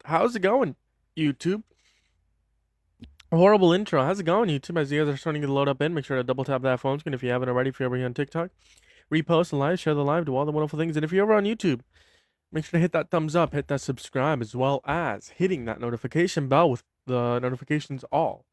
How's it going, YouTube? Horrible intro. How's it going, YouTube? As you guys are starting to load up in, make sure to double tap that phone screen if you haven't already. If you're over here on TikTok, repost and live, share the live, do all the wonderful things. And if you're over on YouTube, make sure to hit that thumbs up, hit that subscribe, as well as hitting that notification bell with the notifications all.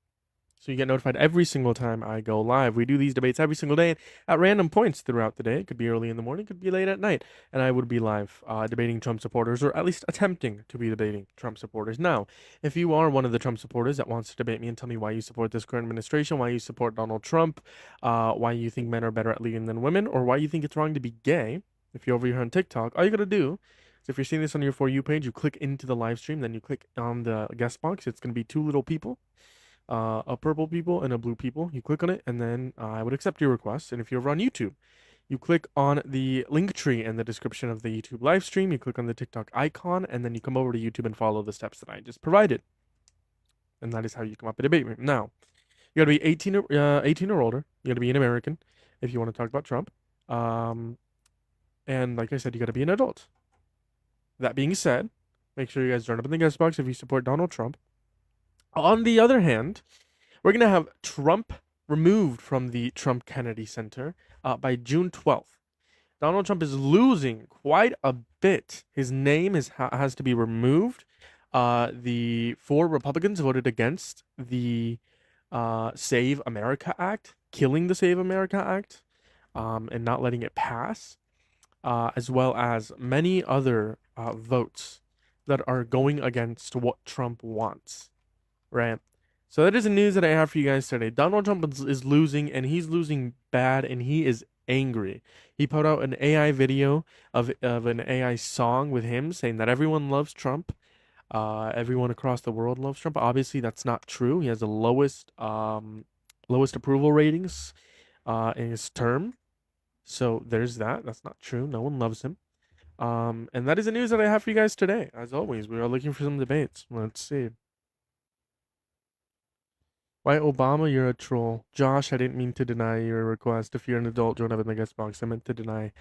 So you get notified every single time I go live. We do these debates every single day at random points throughout the day. It could be early in the morning, it could be late at night. And I would be live debating Trump supporters, or at least attempting to be debating Trump supporters. Now, if you are one of the Trump supporters that wants to debate me and tell me why you support this current administration, why you support Donald Trump, why you think men are better at leading than women, or why you think it's wrong to be gay, if you're over here on TikTok, all you gotta do is if you're seeing this on your For You page, you click into the live stream, then you click on the guest box. It's gonna be two little people, a purple people and a blue people. You click on it, and then I would accept your request. And if you're over on YouTube, you click on the link tree in the description of the YouTube live stream. You click on the TikTok icon, and then you come over to YouTube and follow the steps that I just provided. And that is how you come up with a debate room. Now, you gotta be 18 or older. You gotta be an American if you want to talk about Trump. And like I said, you gotta be an adult. That being said, make sure you guys join up in the guest box if you support Donald Trump. On the other hand, we're going to have Trump removed from the Trump Kennedy Center by June 12th. Donald Trump is losing quite a bit. His name has to be removed. The 4 Republicans voted against the Save America Act, killing the Save America Act, and not letting it pass, as well as many other votes that are going against what Trump wants, right? So that is the news that I have for you guys today. Donald Trump is losing, and he's losing bad, and he is angry. He put out an AI video of an AI song with him saying that everyone loves Trump. Everyone across the world loves Trump. Obviously, that's not true. He has the lowest approval ratings in his term. So there's that. That's not true. No one loves him. And that is the news that I have for you guys today. As always, we are looking for some debates. Let's see. Why Obama, you're a troll. Josh, I didn't mean to deny your request. If you're an adult, join up in the guest box. I meant to deny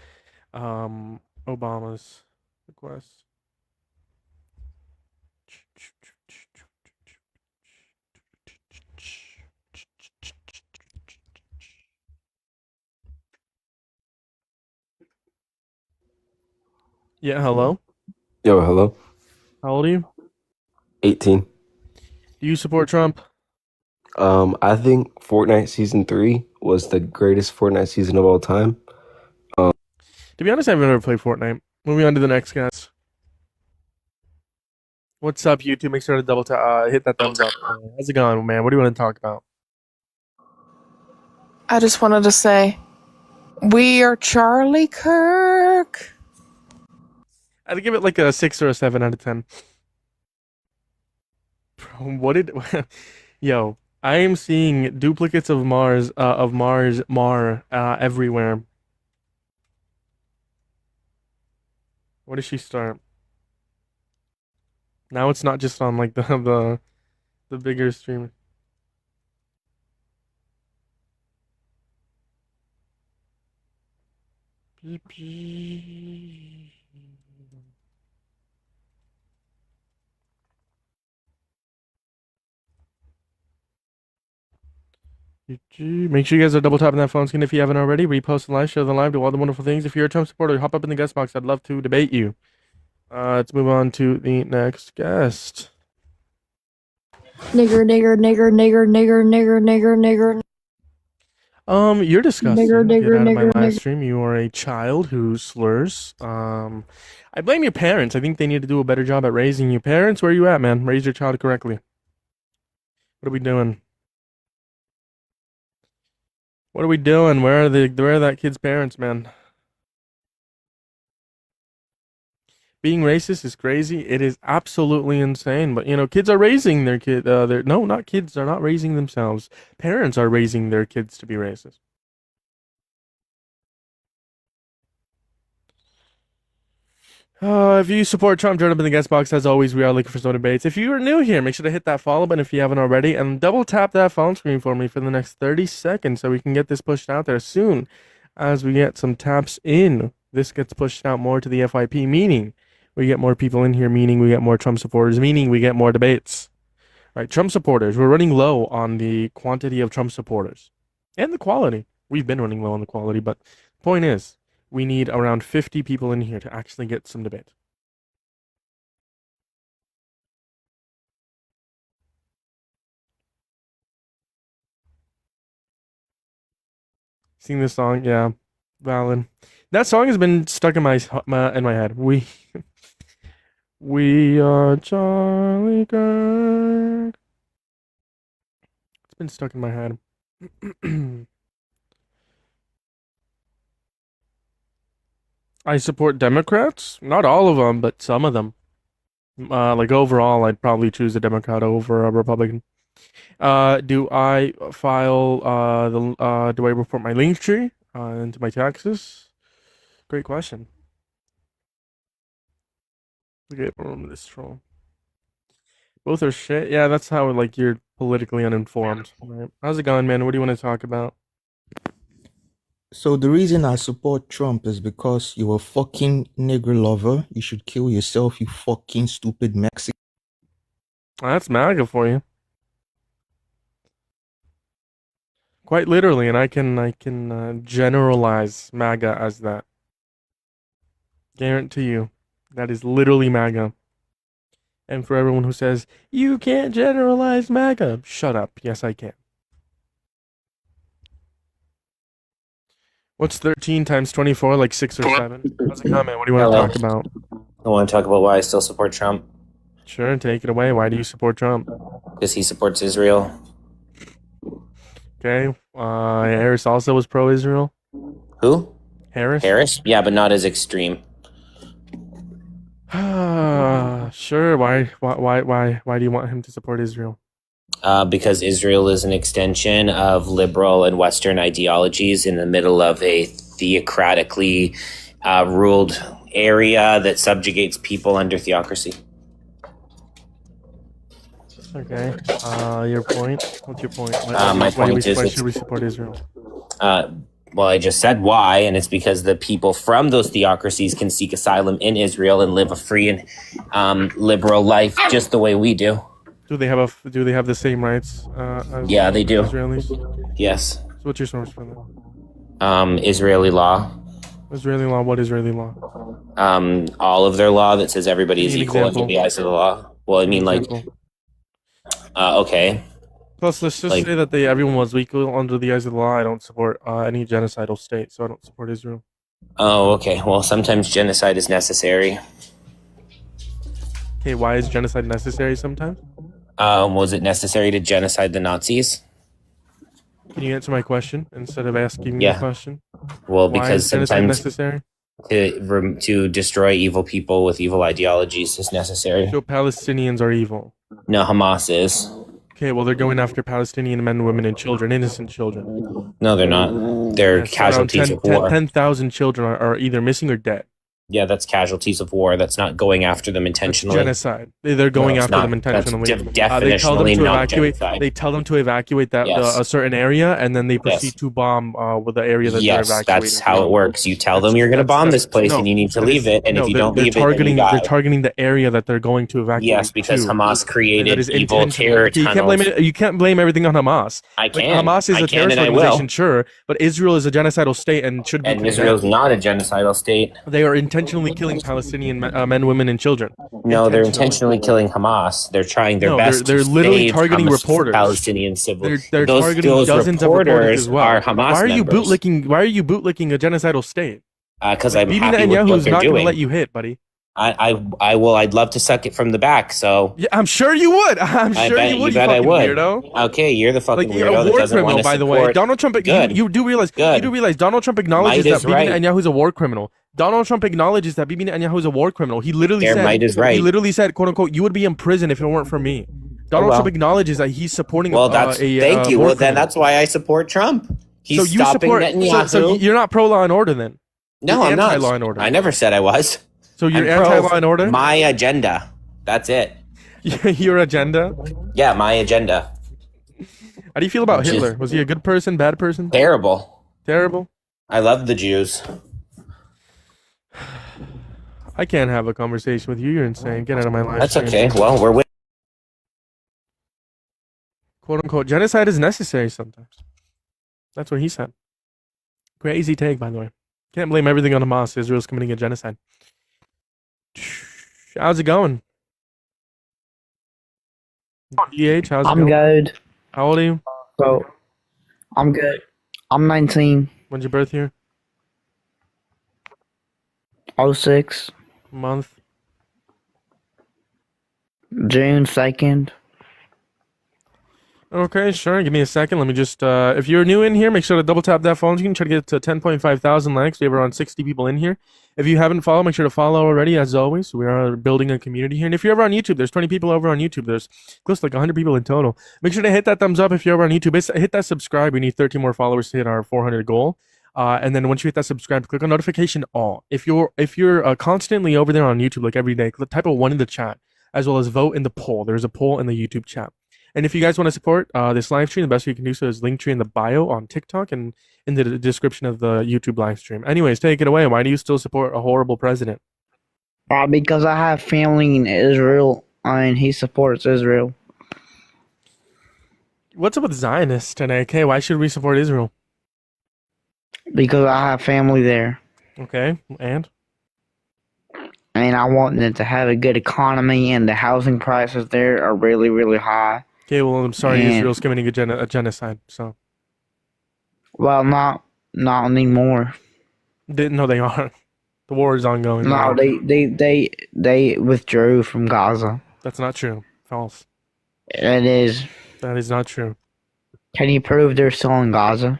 Obama's request. Yeah, hello. Yo, hello. How old are you? 18. Do you support Trump? I think Fortnite Season 3 was the greatest Fortnite season of all time. To be honest, I've never played Fortnite. Moving on to the next guest. What's up, YouTube? Make sure to hit that thumbs up. How's it going, man? What do you want to talk about? I just wanted to say, we are Charlie Kirk. I'd give it like a 6 or a 7 out of 10. Bro, what did yo? I am seeing duplicates of Mar everywhere. What does she start? Now it's not just on like the bigger stream. Make sure you guys are double tapping that phone screen if you haven't already. Repost the live, share the live, do all the wonderful things. If you're a Trump supporter, hop up in the guest box. I'd love to debate you. Let's move on to the next guest. Nigger, nigger, nigger, nigger, nigger, nigger, nigger, nigger. You're disgusting. Nigger, Get nigger, out of my nigger, live nigger. stream. You are a child who slurs. I blame your parents. I think they need to do a better job at raising you. Parents, where are you at, man? Raise your child correctly. What are we doing? What are we doing? Where are that kid's parents, man? Being racist is crazy. It is absolutely insane. But kids are raising their kid. No, not kids are not raising themselves. Parents are raising their kids to be racist. If you support Trump, join up in the guest box. As always, we are looking for some debates. If you are new here, make sure to hit that follow button if you haven't already, and double tap that phone screen for me for the next 30 seconds so we can get this pushed out there as soon as we get some taps in. This gets pushed out more to the FYP, meaning We get more people in here, meaning we get more Trump supporters, meaning we get more debates. Right, Trump supporters. We're running low on the quantity of Trump supporters and the quality. We've been running low on the quality, but point is, we need around 50 people in here to actually get some debate. Sing this song, yeah, valid. That song has been stuck in my head. We are Charlie Kirk. It's been stuck in my head. I support Democrats. Not all of them, but some of them. Like overall, I'd probably choose a Democrat over a Republican. Do I file do I report my link tree into my taxes? Great question. Look at this troll. Both are shit. Yeah, that's how like you're politically uninformed. Right? How's it going, man? What do you want to talk about? So the reason I support Trump is because you're a fucking nigger lover. You should kill yourself, you fucking stupid Mexican. That's MAGA for you. Quite literally, and I can generalize MAGA as that. Guarantee you, that is literally MAGA. And for everyone who says you can't generalize MAGA, shut up. Yes, I can. What's 13 times 24? Like 6 or 7? How's it going, man? What do you want to talk about? I want to talk about why I still support Trump. Sure, take it away. Why do you support Trump? Because he supports Israel. Okay. Harris also was pro-Israel. Who? Harris? Harris? Yeah, but not as extreme. Sure. Why do you want him to support Israel? Because Israel is an extension of liberal and Western ideologies in the middle of a theocratically ruled area that subjugates people under theocracy. Okay. Your point? What's your point? My point is why should we support Israel? Well, I just said why, and it's because the people from those theocracies can seek asylum in Israel and live a free and liberal life just the way we do. Do they have the same rights? As Yeah, they do. Israelis. Yes. So what's your source for that? Israeli law. Israeli law. What Israeli law? All of their law that says everybody is Give me an equal under example. the eyes of the law. Well, I mean, like, Example. okay. Plus, let's just like- say that everyone was equal under the eyes of the law. I don't support any genocidal state, so I don't support Israel. Oh, okay. Well, sometimes genocide is necessary. Okay, why is genocide necessary sometimes? Was it necessary to genocide the Nazis? Can you answer my question instead of asking me Yeah. a question? Well, Why because is genocide sometimes necessary? to destroy evil people with evil ideologies is necessary. So Palestinians are evil. No, Hamas is. Okay, well they're going after Palestinian men, women, and children, innocent children. No, they're not. They're Yes, casualties of war. 10,000 children are either missing or dead. Yeah, that's casualties of war. That's not going after them That's intentionally. genocide. They're going No, it's after not. them intentionally. That's They tell them definitionally to not evacuate. genocide. They tell them to evacuate Yes. a certain area, and then they proceed Yes. to bomb with the area that they're Yes, evacuating. that's how it works. You tell them you're going to bomb this place and you need to leave it, and if you don't leave it, then you die. They're targeting the area that they're going to evacuate. Yes, because to. Hamas That created is evil intentional. terror You can't blame tunnels. it. You can't blame everything on Hamas. I Like, can. Hamas is I a can terrorist and I will. organization, sure, but Israel is a genocidal state and should be And condemned. Israel's not a genocidal state. They are intentionally killing Palestinian men, women, and children. No, they're intentionally killing Hamas. They're trying their No, best. they're to literally save targeting reporters. Palestinian civil. They're targeting dozens of reporters as well. Are Hamas Why are you members. bootlicking? Why are you bootlicking a genocidal state? Because Like, I'm Bibi happy with Netanyahu what is they're not going to doing. let you hit, buddy. I'd love to suck it from the back. So Yeah, I'm sure you would. I'm I sure bet you would. bet I fucking would. Weirdo. Okay, you're the fucking Like you're weirdo a that war doesn't want criminal, to by the way. support. Donald Trump. Good. You do realize. Good. You do realize Donald Trump acknowledges Might that is Bibi right. Netanyahu is a war criminal. Donald Trump acknowledges that Bibi Netanyahu is a war criminal. He literally Their said. might is right. He literally said, "quote unquote," you would be in prison if it weren't for me. Donald well. Trump acknowledges that he's supporting. Well, that's thank you. war Well, then criminal. that's why I support Trump. He's so you stopping support. Netanyahu. So you're not pro law and order then. No, you're I'm not. anti-law and order. I never said I was. So you're I'm pro anti law and order. My agenda. That's it. Your agenda. Yeah, my agenda. How do you feel about Which is- Hitler? Was he a good person, bad person? Terrible. Terrible. I love the Jews. I can't have a conversation with you. You're insane. Get out of my live That's stream. okay. Well, we're with. Quote unquote, genocide is necessary sometimes. That's what he said. Crazy take, by the way. Can't blame everything on Hamas. Israel's committing a genocide. How's it going? DH, how's it I'm going? good. How old are you? So, I'm good. I'm 19. When's your birth year? 06. Month? June 2nd. Okay, sure. Give me a second. Let me just, if you're new in here, make sure to double tap that phone screen. Try to get to 10.5 thousand likes. We have around 60 people in here. If you haven't followed, make sure to follow already, as always. We are building a community here. And if you're ever on YouTube, there's 20 people over on YouTube. There's close to like 100 people in total. Make sure to hit that thumbs up if you're over on YouTube. Hit that subscribe. We need 13 more followers to hit our 400 goal. And then once you hit that subscribe, click on notification all. If you're constantly over there on YouTube, like every day, type a 1 in the chat, as well as vote in the poll. There's a poll in the YouTube chat. And if you guys want to support this live stream, the best way you can do so is Linktree in the bio on TikTok and in the description of the YouTube live stream. Anyways, take it away. Why do you still support a horrible president? Because I have family in Israel and he supports Israel. What's up with Zionists today? Okay, why should we support Israel? Because I have family there. Okay, and? And I want them to have a good economy, and the housing prices there are really, really high. Okay, well, I'm sorry, And- Israel's committing a genocide, so. Well, not anymore. No, they aren't. The war is ongoing. No, they withdrew from Gaza. That's not true. False. It is. That is not true. Can you prove they're still in Gaza?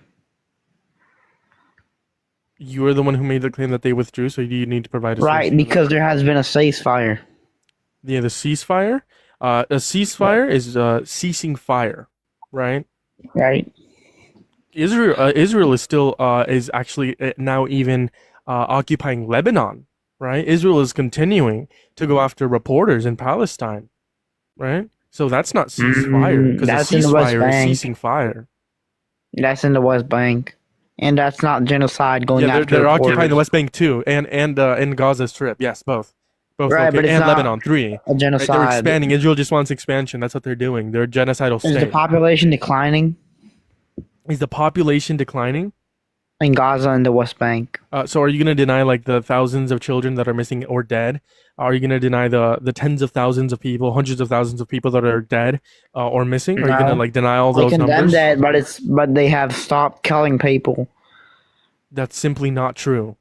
You are the one who made the claim that they withdrew, so you need to provide a Right, ceasefire. because there has been a ceasefire. Yeah, the ceasefire. A ceasefire is ceasing fire, right? Right. Israel is still is actually now even occupying Lebanon, right? Israel is continuing to go after reporters in Palestine, right? So that's not ceasefire because a That's in the West ceasefire is Bank. ceasing fire. That's in the West Bank. And that's not genocide going Yeah, after they're occupying reporters. the West Bank too, and in Gaza Strip. Yes, both. Right, but it's and not Lebanon 3. a Right, genocide. they're expanding. Israel just wants expansion. That's what they're doing. They're a genocidal Is the state. population declining Is the population declining? in Gaza and the West Bank? So are you going to deny like the thousands of children that are missing or dead? Are you going to deny the tens of thousands of people, hundreds of thousands of people that are dead or missing? Are you going to No. like deny all They those condemn numbers? that, but they have stopped killing people That's simply not true.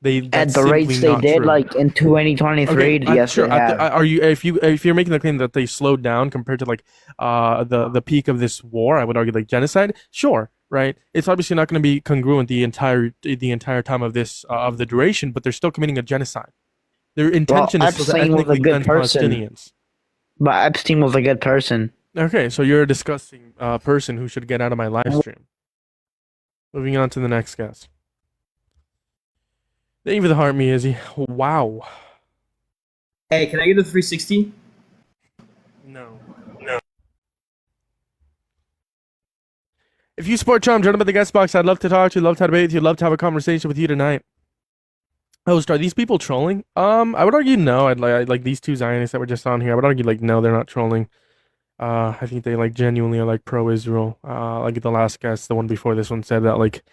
at That's the rates simply they not did, true. like in 2023. I'm Yes, sure. they have. Are you if you're making the claim that they slowed down compared to like the peak of this war, I would argue like genocide. Sure, right? It's obviously not going to be congruent the entire time of this of the duration, but they're still committing a genocide. Their intention is still to Epstein was a ethnically good cleanse person. Palestinians. But Epstein was a good person. Okay, so you're a disgusting person who should get out of my live stream. Moving on to the next guest. Thank you for the heart, Miyazzy. Wow. Hey, can I get a 360? No. If you support Trump, join up at the guest box. I'd love to talk to you, love to debate with you, love to have a conversation with you tonight. Host, are these people trolling? I would argue no. I'd like these two Zionists that were just on here. I would argue like no, they're not trolling. I think they like genuinely are like pro-Israel. Like the last guest, the one before this one said that like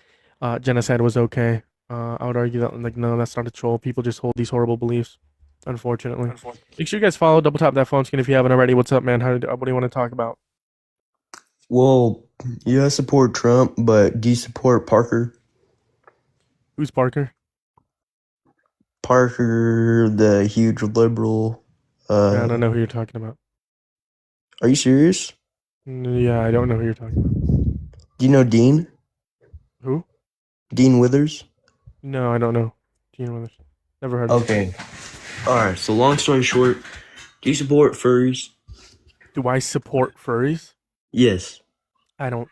genocide was okay. I would argue that like no, that's not a troll. People just hold these horrible beliefs. Unfortunately. Make sure you guys follow, double tap that phone screen if you haven't already. What's up, man? What do you want to talk about? Well, yeah, I support Trump, but do you support Parker? Who's Parker? Parker, the huge liberal. I don't know who you're talking about. Are you serious? Yeah, I don't know who you're talking about. Do you know Dean? Who? Dean Withers? No, I don't know. Gene Withers. Never heard of him. Okay. Alright, so long story short, do you support furries? Do I support furries? Yes. I don't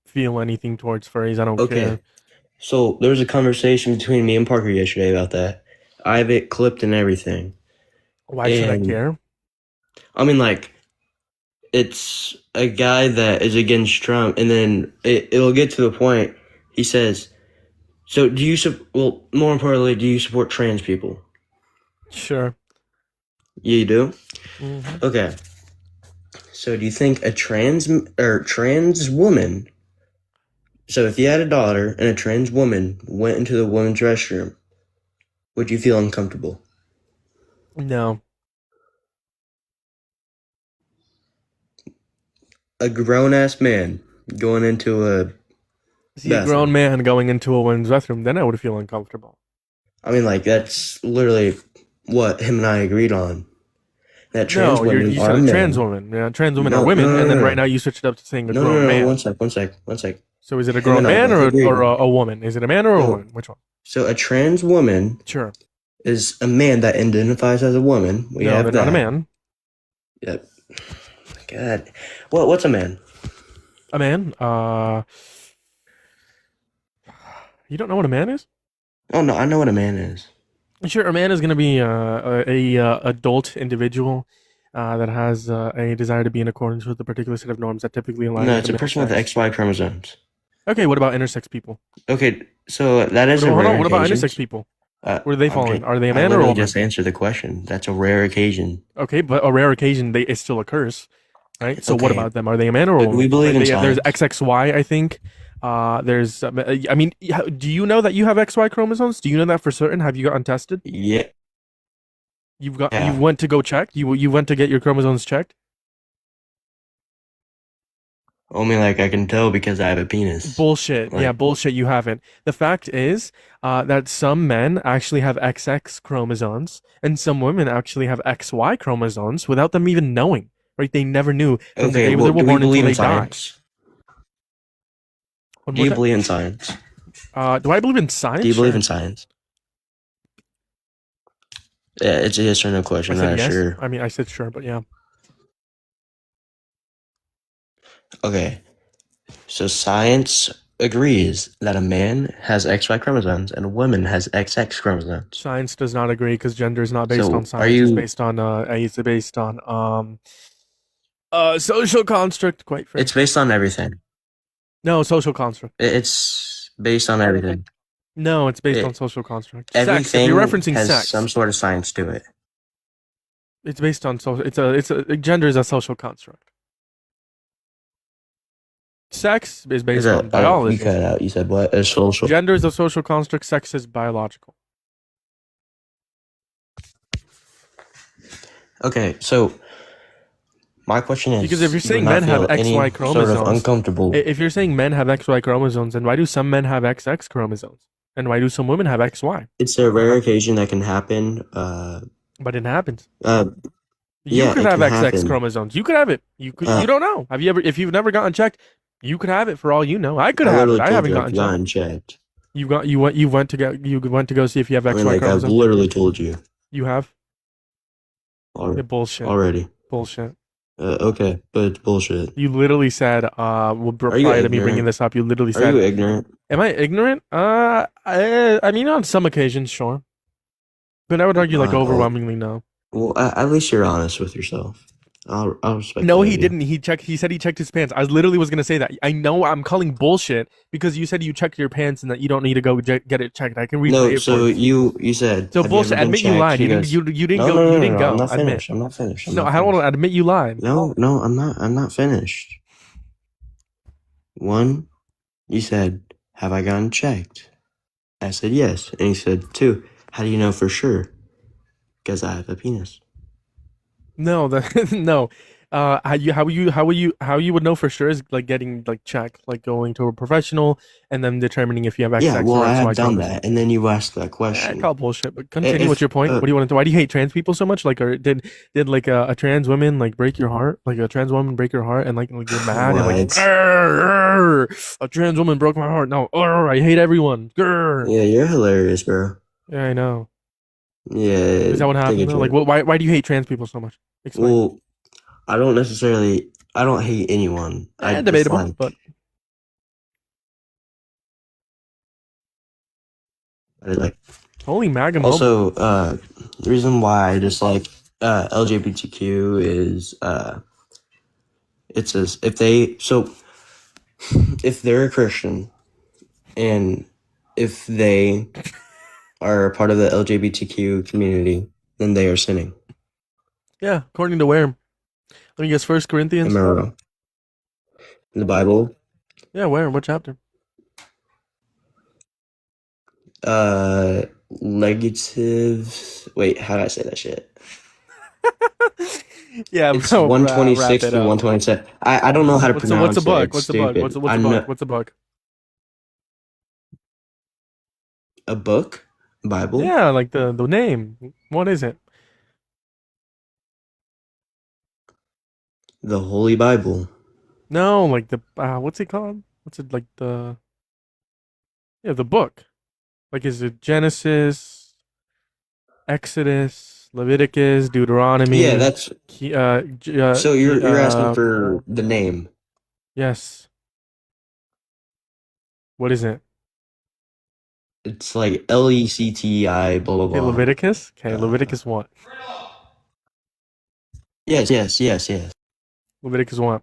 feel anything towards furries. I don't Okay. care. So there was a conversation between me and Parker yesterday about that. I have it clipped and everything. Why should I And- care? I mean, like, it's a guy that is against Trump, and then it'll get to the point. He says, "So do you more importantly, do you support trans people?" Sure. You do? hmm Okay. So do you think a trans woman? So if you had a daughter and a trans woman went into the women's restroom, would you feel uncomfortable? No. A grown ass man going into a See a grown man going into a women's bathroom, then I would feel uncomfortable. I mean, like, that's literally what him and I agreed on. That trans No, women you are said a men. trans woman. Yeah, trans women No, are women, no, no, and then no, right no. now you switched it up to saying a No, grown no, no, man. no, one sec. So is it a Him grown and I man both or agreed. a woman? Is it a man or a No. woman? Which one? So a trans woman Sure. is a man that identifies as a woman. We no, have they're that. not a man. Yep. God. What's a man? A man? You don't know what a man is? Oh, no, I know what a man is. Sure, a man is going to be a adult individual that has a desire to be in accordance with a particular set of norms that typically align. No, with it's the a male person with sex. XY chromosomes. Okay, what about intersex people? Okay, so that is Hold a on, rare what about occasion. intersex people? Where do they fall in? Are they a I man or a literally woman? just answered the question. That's a rare occasion. Okay, but a rare occasion, it still occurs, right? So what Okay. about them? Are they a man or a But woman? we believe in There's science. XXY, I think. There's, I mean, do you know that you have XY chromosomes? Do you know that for certain? Have you gotten tested? Yeah. You Yeah. went to go check? You went to get your chromosomes checked? Only like I can tell because I have a penis. Bullshit. Yeah, Like- bullshit. You haven't. The fact is that some men actually have XX chromosomes and some women actually have XY chromosomes without them even knowing. Right? They never knew from the Okay, day well, they do were we born until believe they in died. science? One Do more you time. believe in science? Do I believe in science? Do you believe Sure. in science? Yeah, it's a yes or no I question. said I'm not yes. sure. I mean, I said sure, but yeah. Okay. So science agrees that a man has XY chromosomes and a woman has XX chromosomes. Science does not agree because gender is not based So, on are science. It's you- based on social construct. Quite frankly, It's based on everything. no social construct. It's based on everything. No, it's based It- on social construct. Sex. If Everything you're referencing has sex, some sort of science to it. it's based on social. It's a gender is a social construct. Sex is based on You biology. cut it out. You said what? A social. Gender is a social construct. Sex is biological. Okay, so my question is Because if you're you saying would not men have feel any XY sort of chromosomes, uncomfortable. If you're saying men have XY chromosomes, then why do some men have XX chromosomes? And why do some women have XY? It's a rare occasion that can happen. But it happens. You Yeah, could it have can XX happen. chromosomes. You could have it. You don't know. Have you ever? If you've never gotten checked, you could have it for all you know. I could I have literally it. I told haven't you gotten I've checked. gotten checked. You went to go see if you have I XY mean, like I've chromosomes. literally told you You have. already. Yeah, bullshit. Already. Bullshit. Okay, but it's bullshit. You literally said, prior to me bringing ignorant? this up, you literally Are said, you ignorant? am I ignorant? I mean, on some occasions, sure. But I would argue, like, Oh. overwhelmingly, no. Well, at least you're honest with yourself. I'll respect. No, that he of you. didn't. He said he checked his pants. I literally was gonna say that. I know I'm calling bullshit because you said you checked your pants and that you don't need to go get it checked. I can replay No, it so for you. you said. So "Have you bullshit. ever been Admit you checked?" lied. He You didn't. goes, You didn't no, go. no, no, You didn't no, go. I'm not Admit. finished. I'm not finished. I'm No, not I don't finished. want to admit you lied. No, I'm not. I'm not finished. One, you said, "Have I gotten checked?" I said yes, and he said, "Two, how do you know for sure?" Because I have a penis. No, no. How you would know for sure is like getting like checked, like going to a professional and then determining if you have XX Yeah, well, or I XY have done chromosomes. that, and then you asked that I question. call bullshit, but continue If- with your point. What do you want to? Why do you hate trans people so much? Like, or did like a trans woman like break your heart? Like a trans woman break your heart, and like you're mad and like What? "Grr, a trans woman broke my heart. No, I hate everyone. Grr. Yeah, you're hilarious, bro. Yeah, I know. Yeah. Is that what take happened? it Though? to Like, it. why do you hate trans people so much? Explain. Well, I don't hate anyone. I Debatable, dislike- but I like. holy MAGA mobile. Also, the reason why I dislike LGBTQ is it says if they're a Christian and if they are a part of the LGBTQ community, then they are sinning. Yeah, according to where? Let me guess. 1 Corinthians. Am I wrong? In the Bible, Yeah, where? What chapter? negatives. Wait, how do I say that shit? Yeah, It's bro. Wrap 126 it through up. 127. I don't know how to What's pronounce a it. book? It's What's a book? stupid. What's a I book? know What's a book? What's a book? a book, Bible. Yeah, like the name. What is it? The Holy Bible. No, like the what's it called? What's it like the? Yeah, the book. Like, is it Genesis, Exodus, Leviticus, Deuteronomy? Yeah, that's so you're asking for the name. Yes. What is it? It's like LECTI blah blah Okay, blah. Leviticus. Okay, Leviticus what? Yes. Leviticus what?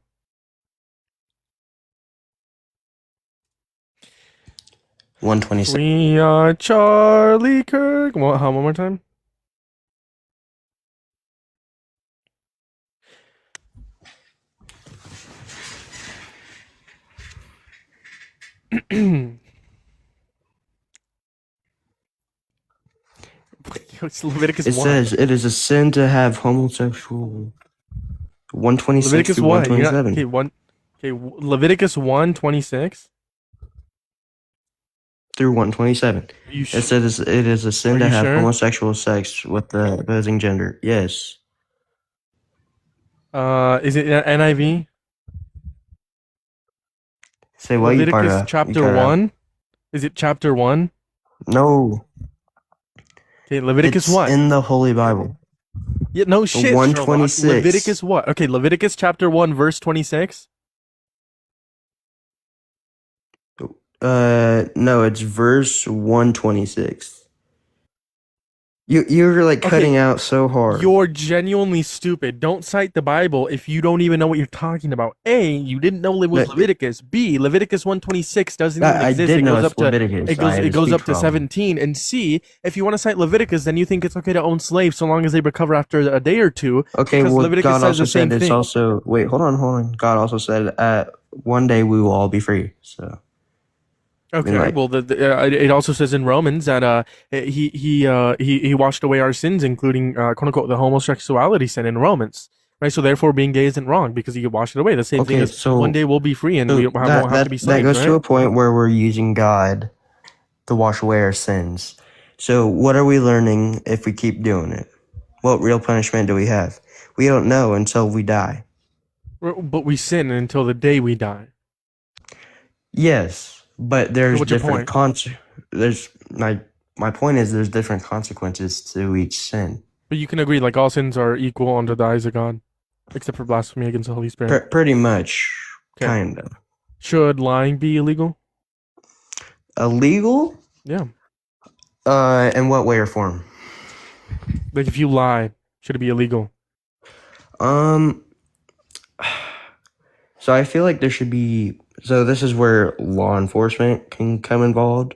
$126. We are Charlie Kirk. One more time. It's Leviticus It what? says it is a sin to have homosexual. 126 Leviticus through what? 127. Leviticus 1:26. Through 127. You It says it is a sin Are to you have sure? homosexual sex with the opposing gender. Yes. Is it NIV? Say what you part Leviticus of? chapter 1. Is it chapter 1? No. Okay, Leviticus It's what? in the Holy Bible. Yeah, no shit. Sherlock. 126. Leviticus what? Okay, Leviticus chapter 1 verse 26. No, it's verse 126. You're like cutting out so hard. You're genuinely stupid. Don't cite the Bible if you don't even know what you're talking about. A, you didn't know it was No, Leviticus. B, Leviticus 126 doesn't even I exist. did It know goes it's up to Leviticus. it goes up to 17. And C, if you want to cite Leviticus, then you think it's okay to own slaves so long as they recover after a day or two. Okay, because well, Leviticus God says also the same said it's thing. also. Wait, hold on. God also said, one day we will all be free. So. Okay, like- well, it also says in Romans that he washed away our sins, including quote unquote the homosexuality sin in Romans, right? So therefore, being gay isn't wrong because he washed it away. The same thing Okay, as so- one day we'll be free and So we won't have to be slaves, that goes right? to a point where we're using God to wash away our sins. So what are we learning if we keep doing it? What real punishment do we have? We don't know until we die. But we sin until the day we die. Yes, but there's what's your different there's my point is there's different consequences to each sin. But you can agree, like all sins are equal under the eyes of God, except for blasphemy against the Holy Spirit. Pretty much, Okay. kind of. Should lying be illegal? Illegal? Yeah. In what way or form? Like if you lie, should it be illegal? So I feel like there should be. So this is where law enforcement can come involved.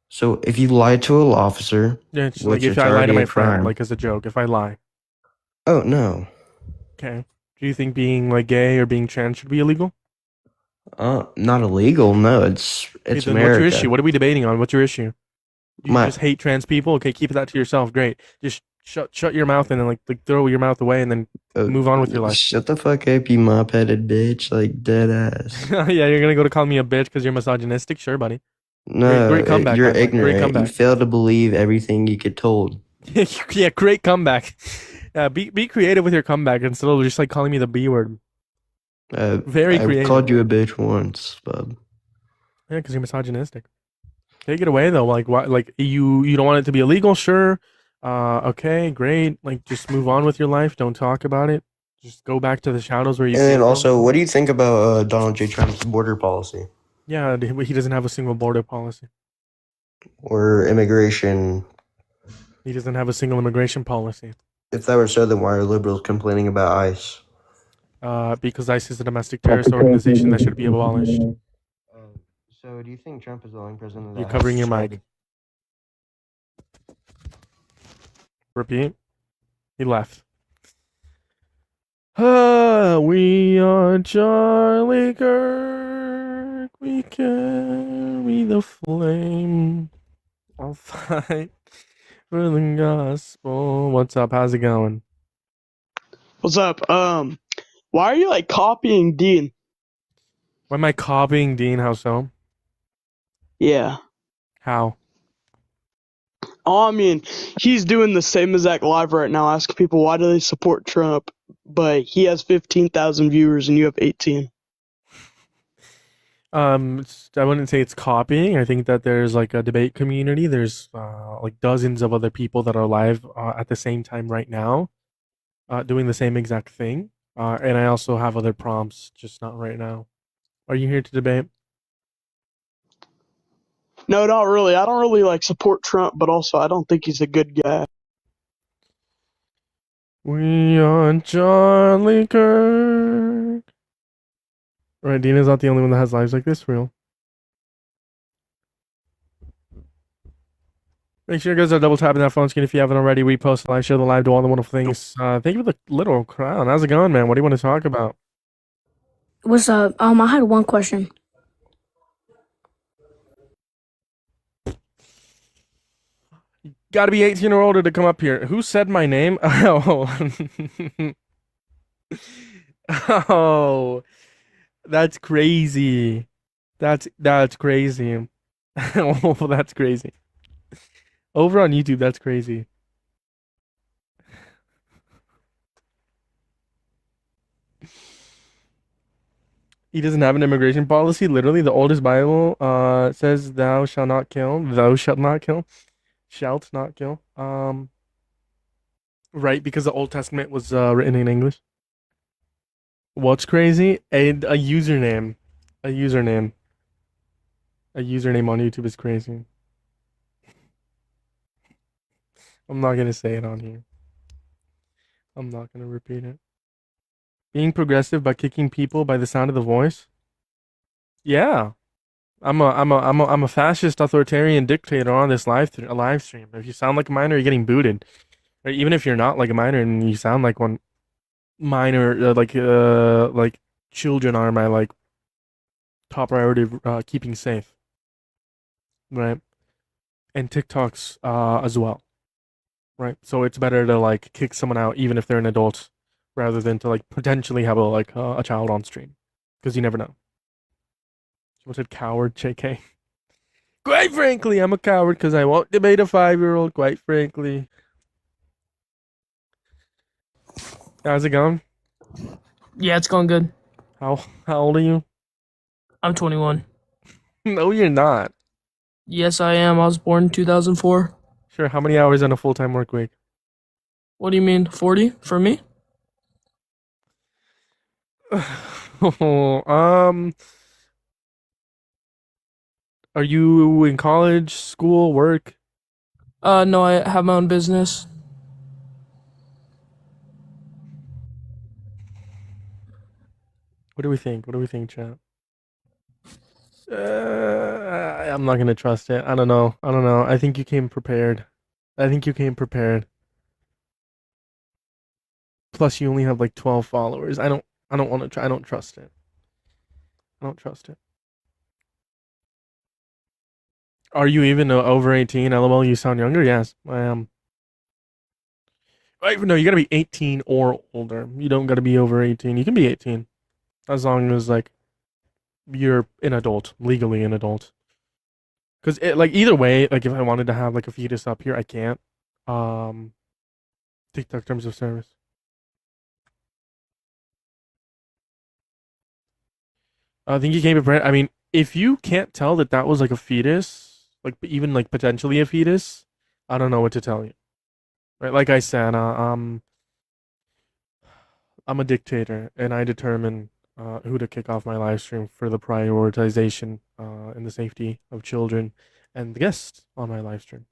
So if you lie to an officer, Yeah, it's which like if it's I lie to already my a friend, crime. like as a joke, if I lie. Oh no, Okay. Do you think being like gay or being trans should be illegal? not illegal. No, it's Okay, then America. what's your issue? What are we debating on? What's your issue? You My- just hate trans people? Okay, keep that to yourself. Great. Just shut your mouth and then like throw your mouth away and then move on with your life. Shut the fuck up, you mop-headed bitch! Like dead ass. Yeah, you're gonna go to call me a bitch because you're misogynistic? Sure, buddy. No, Great comeback, you're by the way. Great ignorant. You comeback. fail to believe everything you get told. Yeah, great comeback. Be creative with your comeback instead of just like calling me the B word. Very I creative. called you a bitch once, bub. Yeah, because you're misogynistic. Take it away though. Like what? Like you don't want it to be illegal? Sure. Okay, great. Like just move on with your life. Don't talk about it. Just go back to the shadows where you. And came then from. also, what do you think about Donald J. Trump's border policy Yeah, he doesn't have a single border policy. or immigration? He doesn't have a single immigration policy. If that were so, then why are liberals complaining about ICE? Because ICE is a domestic terrorist organization that should be abolished. So, do you think Trump is the only president that You're has covering your tried mic. Repeat. He left. We are Charlie Kirk. We carry the flame. I'll fight for the gospel. What's up? How's it going? What's up? Why are you like copying Dean? Why am I copying Dean? How so? Yeah. How? Oh, I mean, he's doing the same exact live right now, asking people why do they support Trump, but he has 15,000 viewers and you have 18. I wouldn't say it's copying. I think that there's like a debate community. There's like dozens of other people that are live at the same time right now, doing the same exact thing. And I also have other prompts, just not right now. Are you here to debate? No, not really. I don't really like support Trump, but also I don't think he's a good guy. We are Charlie Kirk. Right, Dina's not the only one that has lives like this, for real. Make sure you guys are double tapping that phone screen if you haven't already. We post a live show, the live, do all the wonderful things. Thank you for the little crown. How's it going, man? What do you want to talk about? What's up? I had one question. Got to be 18 or older to come up here. Who said my name? Oh, oh, that's crazy. That's crazy. Oh, that's crazy. Over on YouTube, that's crazy. He doesn't have an immigration policy. Literally, the oldest Bible says, "Thou shalt not kill. Thou shalt not kill. Shalt not kill." Right, because the Old Testament was written in English. What's crazy? A username. A username. A username on YouTube is crazy. I'm not gonna say it on here. I'm not gonna repeat it. Being progressive by kicking people by the sound of the voice. Yeah, I'm a fascist authoritarian dictator on this live stream. If you sound like a minor, you're getting booted. Right? Even if you're not like a minor and you sound like one, minor like children are my like top priority of keeping safe. Right? And TikToks as well. Right? So it's better to like kick someone out even if they're an adult rather than to like potentially have a child on stream because you never know. Someone said coward, JK. Quite frankly, I'm a coward because I won't debate a 5-year-old, quite frankly. How's it going? Yeah, it's going good. How old are you? I'm 21. No, you're not. Yes, I am. I was born in 2004. Sure, how many hours in a full-time work week? What do you mean, 40 for me? Are you in college, school, work? No, I have my own business. What do we think? What do we think, chat? I'm not gonna trust it. I don't know. I think you came prepared. Plus, you only have like 12 followers. I don't want to try. I don't trust it. Are you even over 18? LOL, you sound younger. Yes, I am. Right, no, you gotta be 18 or older. You don't gotta be over 18. You can be 18 as long as like you're an adult, legally an adult. Because like either way, like if I wanted to have like a fetus up here, I can't. TikTok terms of service. I think you came prepared. I mean, if you can't tell that that was like a fetus, like even like potentially a fetus, I don't know what to tell you. Right? Like I said, I'm a dictator, and I determine who to kick off my live stream for the prioritization and the safety of children and the guests on my live stream.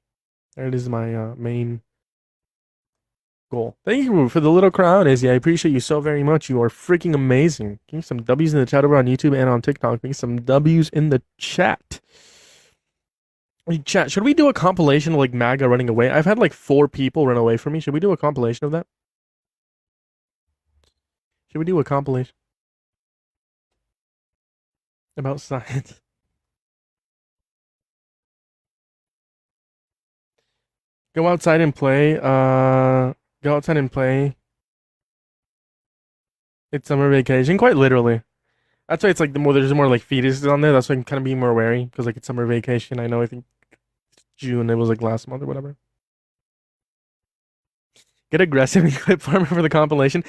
That is my main goal. Thank you for the little crown, Izzy. I appreciate you so very much. You are freaking amazing. Give me some W's in the chat over on YouTube and on TikTok. Give me some W's in the chat. Hey, chat, should we do a compilation of like MAGA running away? I've had like 4 people run away from me. Should we do a compilation of that? Should we do a compilation about science? Go outside and play. Go outside and play. It's summer vacation, quite literally. That's why it's like there's more like fetuses on there. That's why I can kind of be more wary because like it's summer vacation. I know. I think June. It was like last month or whatever. Get aggressive and clip farmer for the compilation.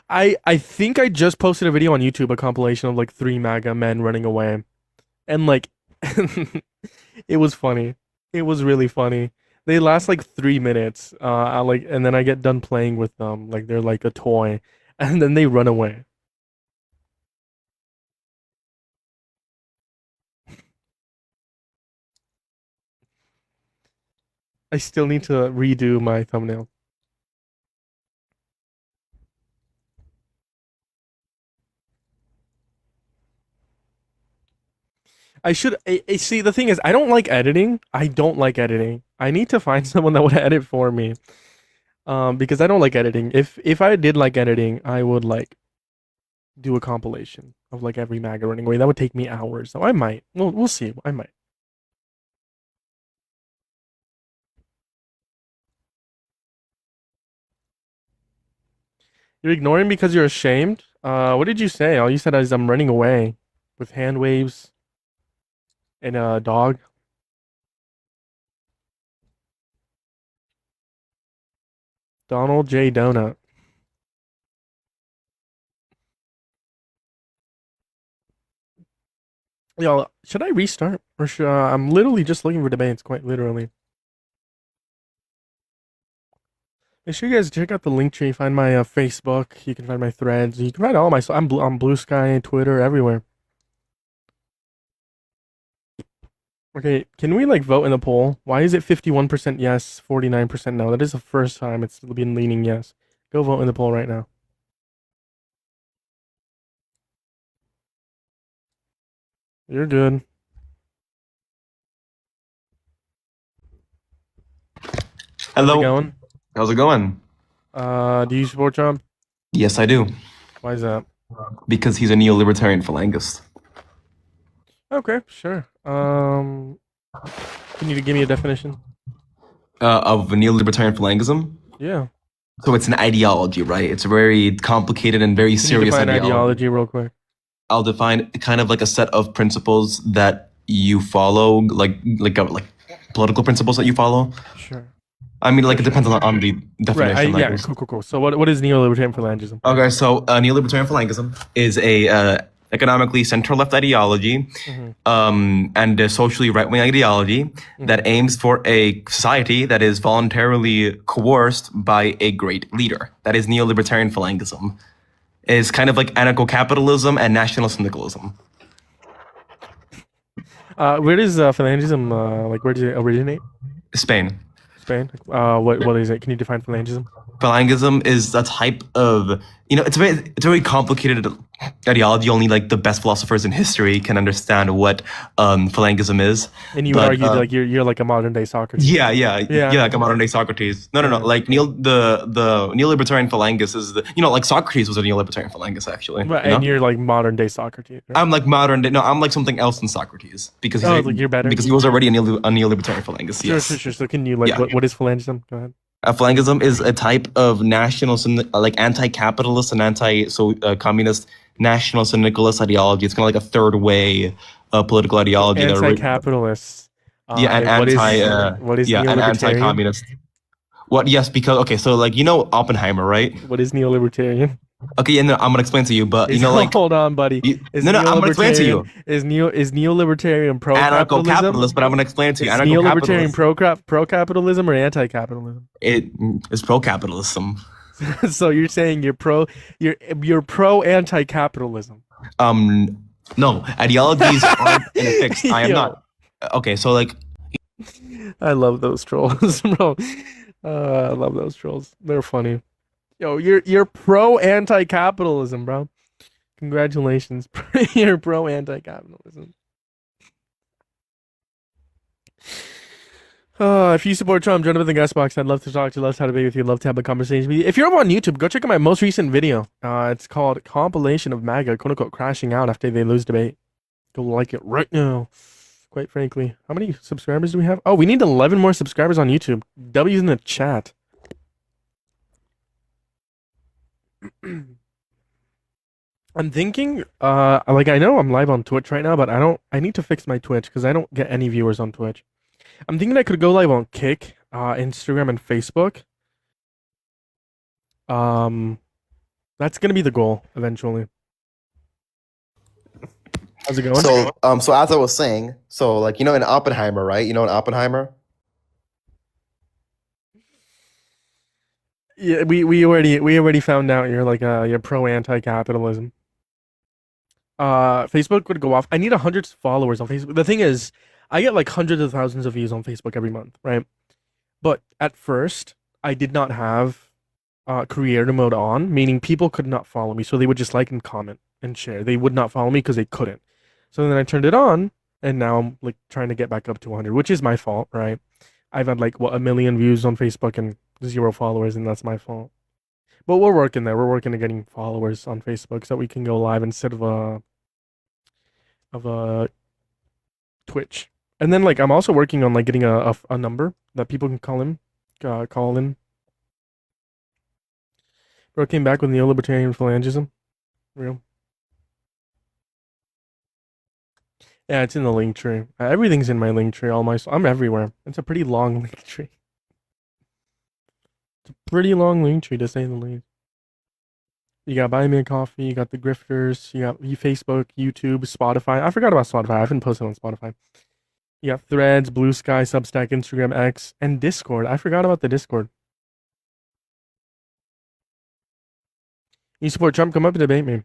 I think I just posted a video on YouTube, a compilation of like 3 MAGA men running away, and like it was funny. It was really funny. They last like 3 minutes. And then I get done playing with them like they're like a toy, and then they run away. I still need to redo my thumbnail. I see. The thing is, I don't like editing. I don't like editing. I need to find someone that would edit for me. Because I don't like editing. If I did like editing, I would like do a compilation of like every MAGA running away. That would take me hours. So I might. We'll see. I might. You're ignoring because you're ashamed? What did you say? All you said is I'm running away with hand waves and a dog. Donald J. Donut. Yo, should I restart? Or should I'm literally just looking for debates, quite literally. Make sure you guys check out the link tree. Find my Facebook. You can find my threads. You can find all my. I'm on Blue Sky, Twitter, everywhere. Okay, can we like vote in the poll? Why is it 51% yes, 49% no? That is the first time it's been leaning yes. Go vote in the poll right now. You're good. Hello. How's it going? How's it going? Do you support Trump? Yes, I do. Why is that? Because he's a neo-libertarian phalangist. Okay, sure. Can you give me a definition? Of neo-libertarian phalangism? Yeah. So it's an ideology, right? It's a very complicated and very Can you serious define ideology. ideology real quick? I'll define kind of like a set of principles that you follow, like political principles that you follow. Sure. I mean, like it depends on the definition. Right. Yeah. Cool. So what is neo-libertarian phalangism? Okay, so neo-libertarian phalangism is a economically center-left ideology, and a socially right-wing ideology that aims for a society that is voluntarily coerced by a great leader. That is neo-libertarian phalangism. It's kind of like anarcho-capitalism and national syndicalism. Where does phalangism where does it originate? Spain. Spain. What is it? Can you define phalangism? Phalangism is a type of, it's a very complicated ideology. Only like the best philosophers in history can understand what phalangism is. And you would argue like you're like a modern day Socrates. Yeah, like a modern day Socrates. No. Like the neo-libertarian phalangist is like Socrates was a neo-libertarian phalangist actually. Right, and you're like modern day Socrates. Right? I'm like modern day. No, I'm like something else than Socrates because he's like you're better because he was already a neo-libertarian phalangist. Yes. Sure. So can you what is phalangism? Go ahead. Phalangism is a type of national, like anti-capitalist and anti-communist national syndicalist ideology. It's kind of like a third way political ideology. Anti-capitalist. And anti-communist. What? Yes, because so like Oppenheimer, right? What is neo-libertarian? Okay, and I'm gonna explain to you, but hold on, buddy. I'm gonna explain to you. Is neo-libertarian pro-capitalism? Anarcho-capitalist, but I'm gonna explain to you. Is neo-libertarian pro-capitalism or anti-capitalism? It is pro-capitalism. So you're saying you're pro-anti-capitalism? No, ideologies aren't fixed. I am not. Okay, so like, I love those trolls, bro. I love those trolls. They're funny. Yo, you're pro anti-capitalism, bro. Congratulations. You're pro anti-capitalism. If you support Trump, join up in the guest box. I'd love to talk to you, love to have a debate with you, love to have a conversation with you. If you're over on YouTube, go check out my most recent video. It's called Compilation of MAGA, quote unquote, crashing out after they lose debate. Go like it right now. Quite frankly. How many subscribers do we have? Oh, we need 11 more subscribers on YouTube. W's in the chat. I'm thinking, like I know I'm live on Twitch right now, but I need to fix my Twitch because I don't get any viewers on Twitch. I'm thinking I could go live on Kick, Instagram, and Facebook. That's gonna be the goal eventually. How's it going? So as I was saying, so like in Oppenheimer, right? You know in Oppenheimer? Yeah, we already found out you're like you're pro anti-capitalism. Facebook would go off. I need 100 followers on Facebook. The thing is, I get like hundreds of thousands of views on Facebook every month, right? But at first, I did not have creator mode on, meaning people could not follow me, so they would just like and comment and share. They would not follow me because they couldn't. So then I turned it on, and now I'm like trying to get back up to 100, which is my fault, right? I've had like 1 million views on Facebook and 0 followers, and that's my fault. But we're working there. We're working to getting followers on Facebook so that we can go live instead of a Twitch. And then like I'm also working on like getting a number that people can call in. Bro came back with neolibertarian phalangism. Real. Yeah, it's in the link tree. Everything's in my link tree. I'm everywhere. It's a pretty long link tree. It's a pretty long link tree to say the least. You got Buy Me a Coffee, you got the Grifters, you got Facebook, YouTube, Spotify. I forgot about Spotify. I haven't posted on Spotify. You got Threads, Blue Sky, Substack, Instagram, X, and Discord. I forgot about the Discord. You support Trump? Come up and debate me.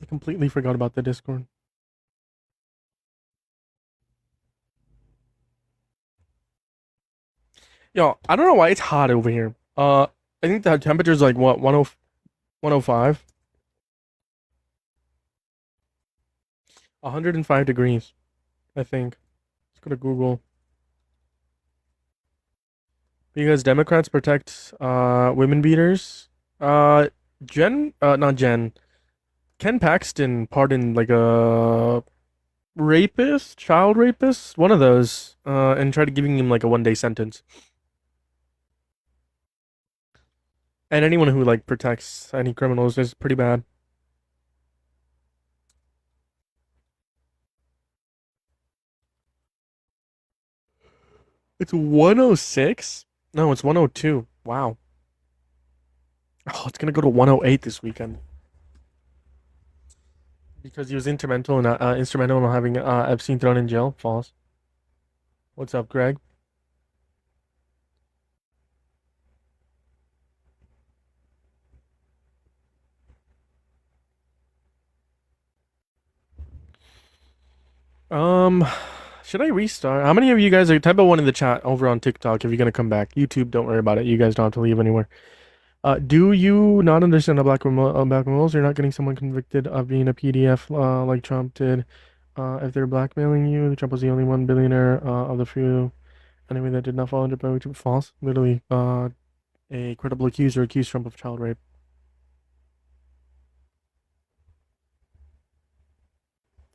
I completely forgot about the Discord. Yo, I don't know why it's hot over here. I think the temperature is like what, 105? 105 degrees, I think. Let's go to Google. Because Democrats protect women beaters. Not Jen. Ken Paxton pardoned like a rapist, child rapist, one of those, and tried giving him like a 1-day sentence. And anyone who like protects any criminals is pretty bad. It's 106? No, it's 102. Wow. Oh, it's gonna go to 108 this weekend. Because he was instrumental in having Epstein thrown in jail. False. What's up, Greg? Should I restart? How many of you guys are type of one in the chat over on TikTok if you're gonna come back? YouTube, don't worry about it. You guys don't have to leave anywhere. Do you not understand a black rules? You're not getting someone convicted of being a PDF like Trump did. If they're blackmailing you, Trump was the only one billionaire of the few anyway that did not fall under false. Literally, a credible accuser accused Trump of child rape.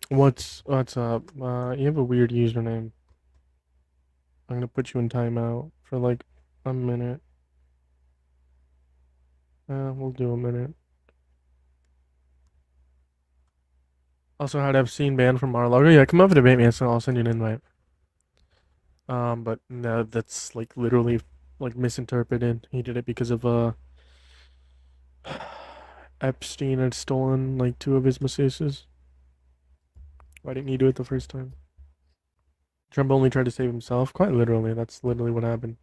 What's up? You have a weird username. I'm gonna put you in timeout for like a minute. We'll do a minute. Also had Epstein banned from Mar-a-Lago. Yeah, come over to debate me, so I'll send you an invite. But no, that's like literally like misinterpreted. He did it because of Epstein had stolen like 2 of his masseuses. Why didn't he do it the first time? Trump only tried to save himself. Quite literally, that's literally what happened.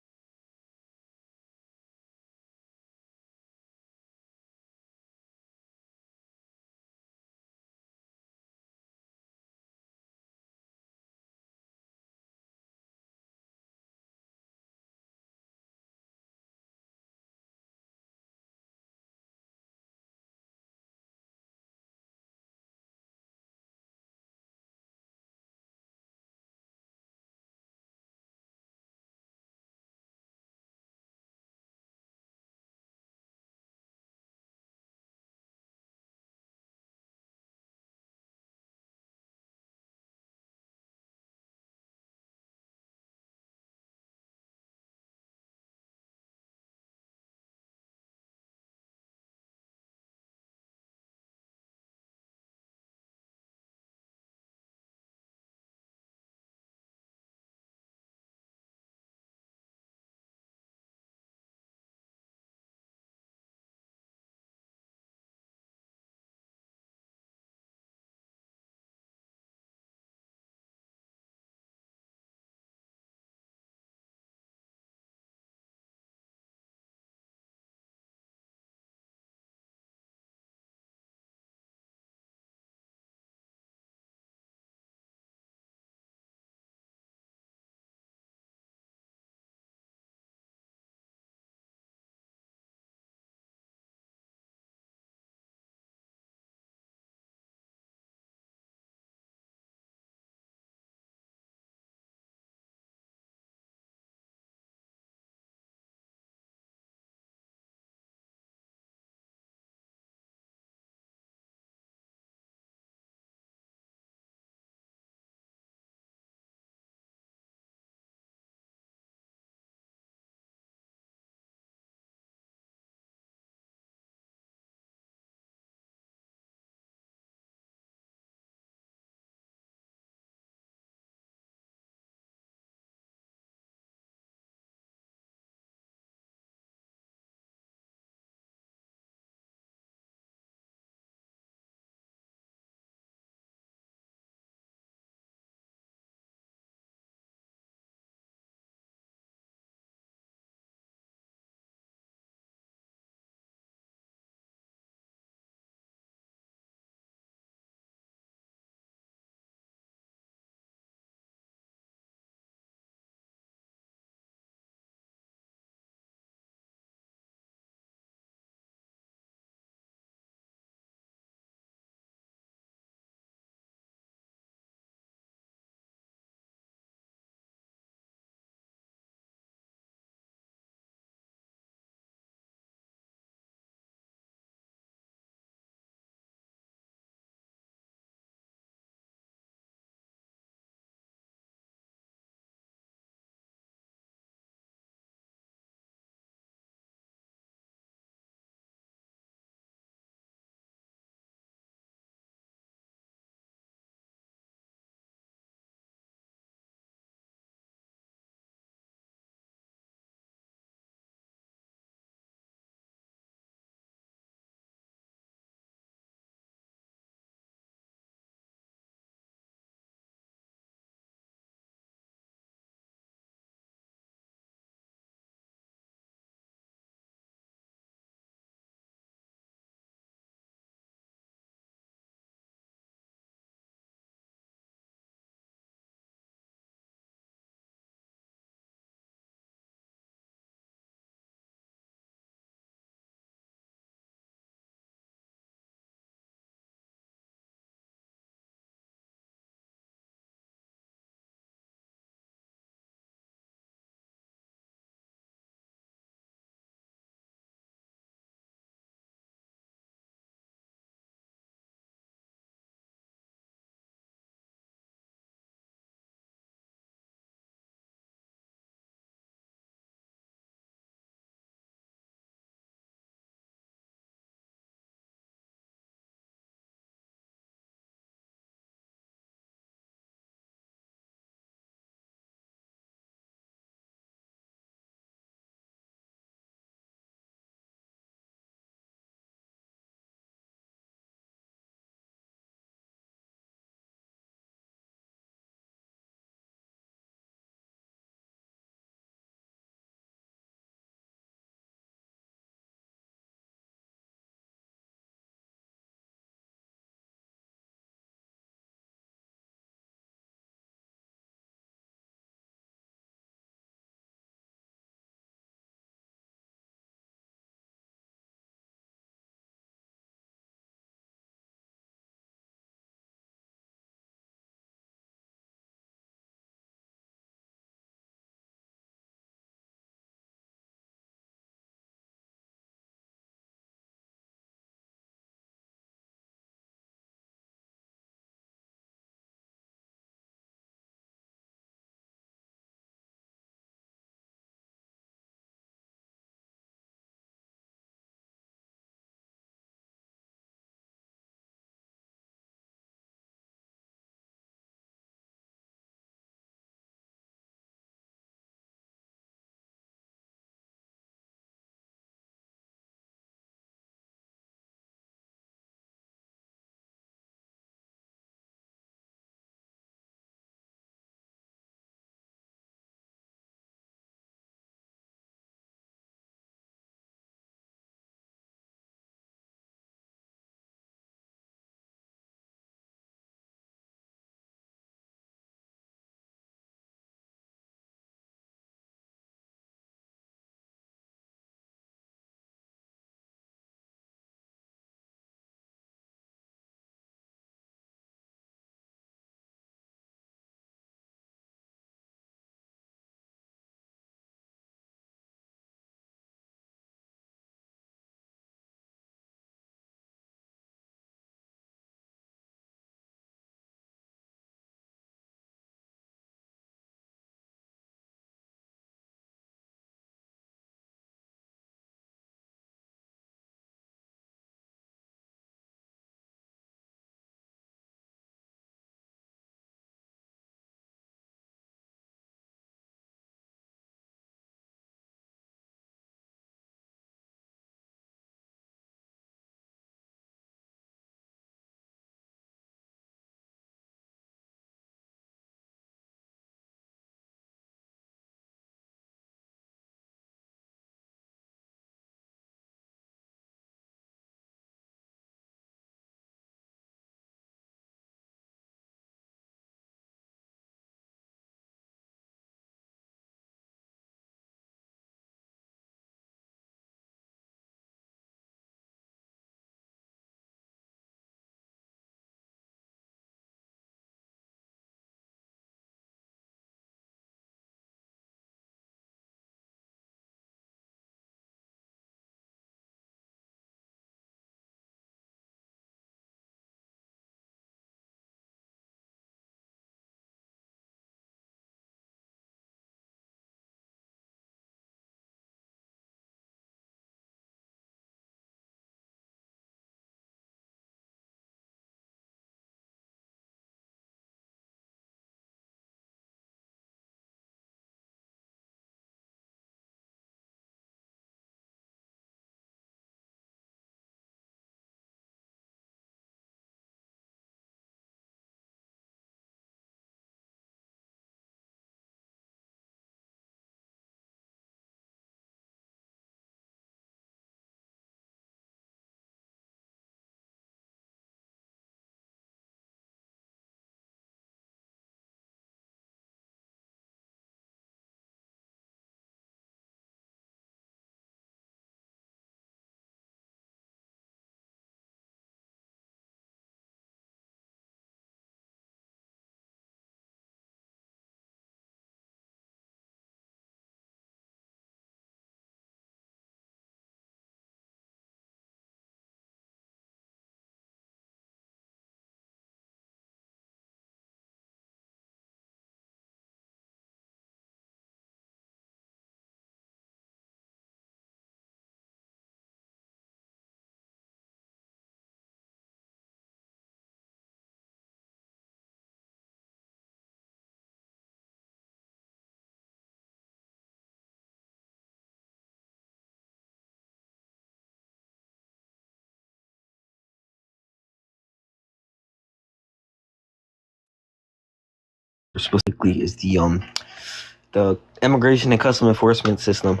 specifically is the Immigration and Custom Enforcement System.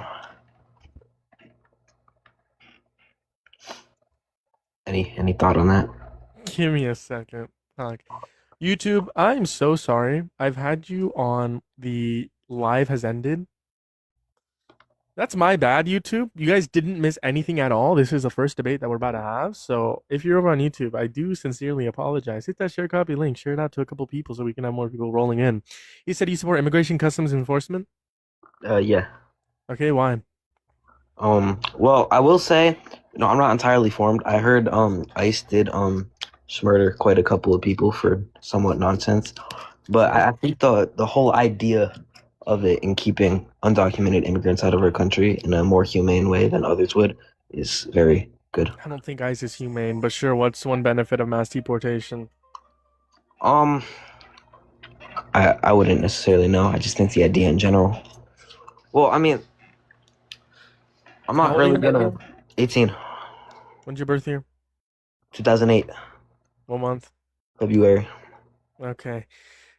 Any thought on that? Give me a second. YouTube, I'm so sorry. I've had you on the live has ended. That's my bad, YouTube. You guys didn't miss anything at all. This is the first debate that we're about to have. So if you're over on YouTube, I do sincerely apologize. Hit that share copy link. Share it out to a couple people so we can have more people rolling in. You said you support immigration customs enforcement? Yeah. Okay, why? Well, I will say, I'm not entirely formed. I heard ICE did murder quite a couple of people for somewhat nonsense. But I think the whole idea of it in keeping undocumented immigrants out of our country in a more humane way than others would is very good. I don't think ICE is humane, but sure, what's one benefit of mass deportation? I wouldn't necessarily know. I just think the idea in general. Well, I mean, I'm not really gonna. 18. When's your birth year? 2008. What month? February. Okay.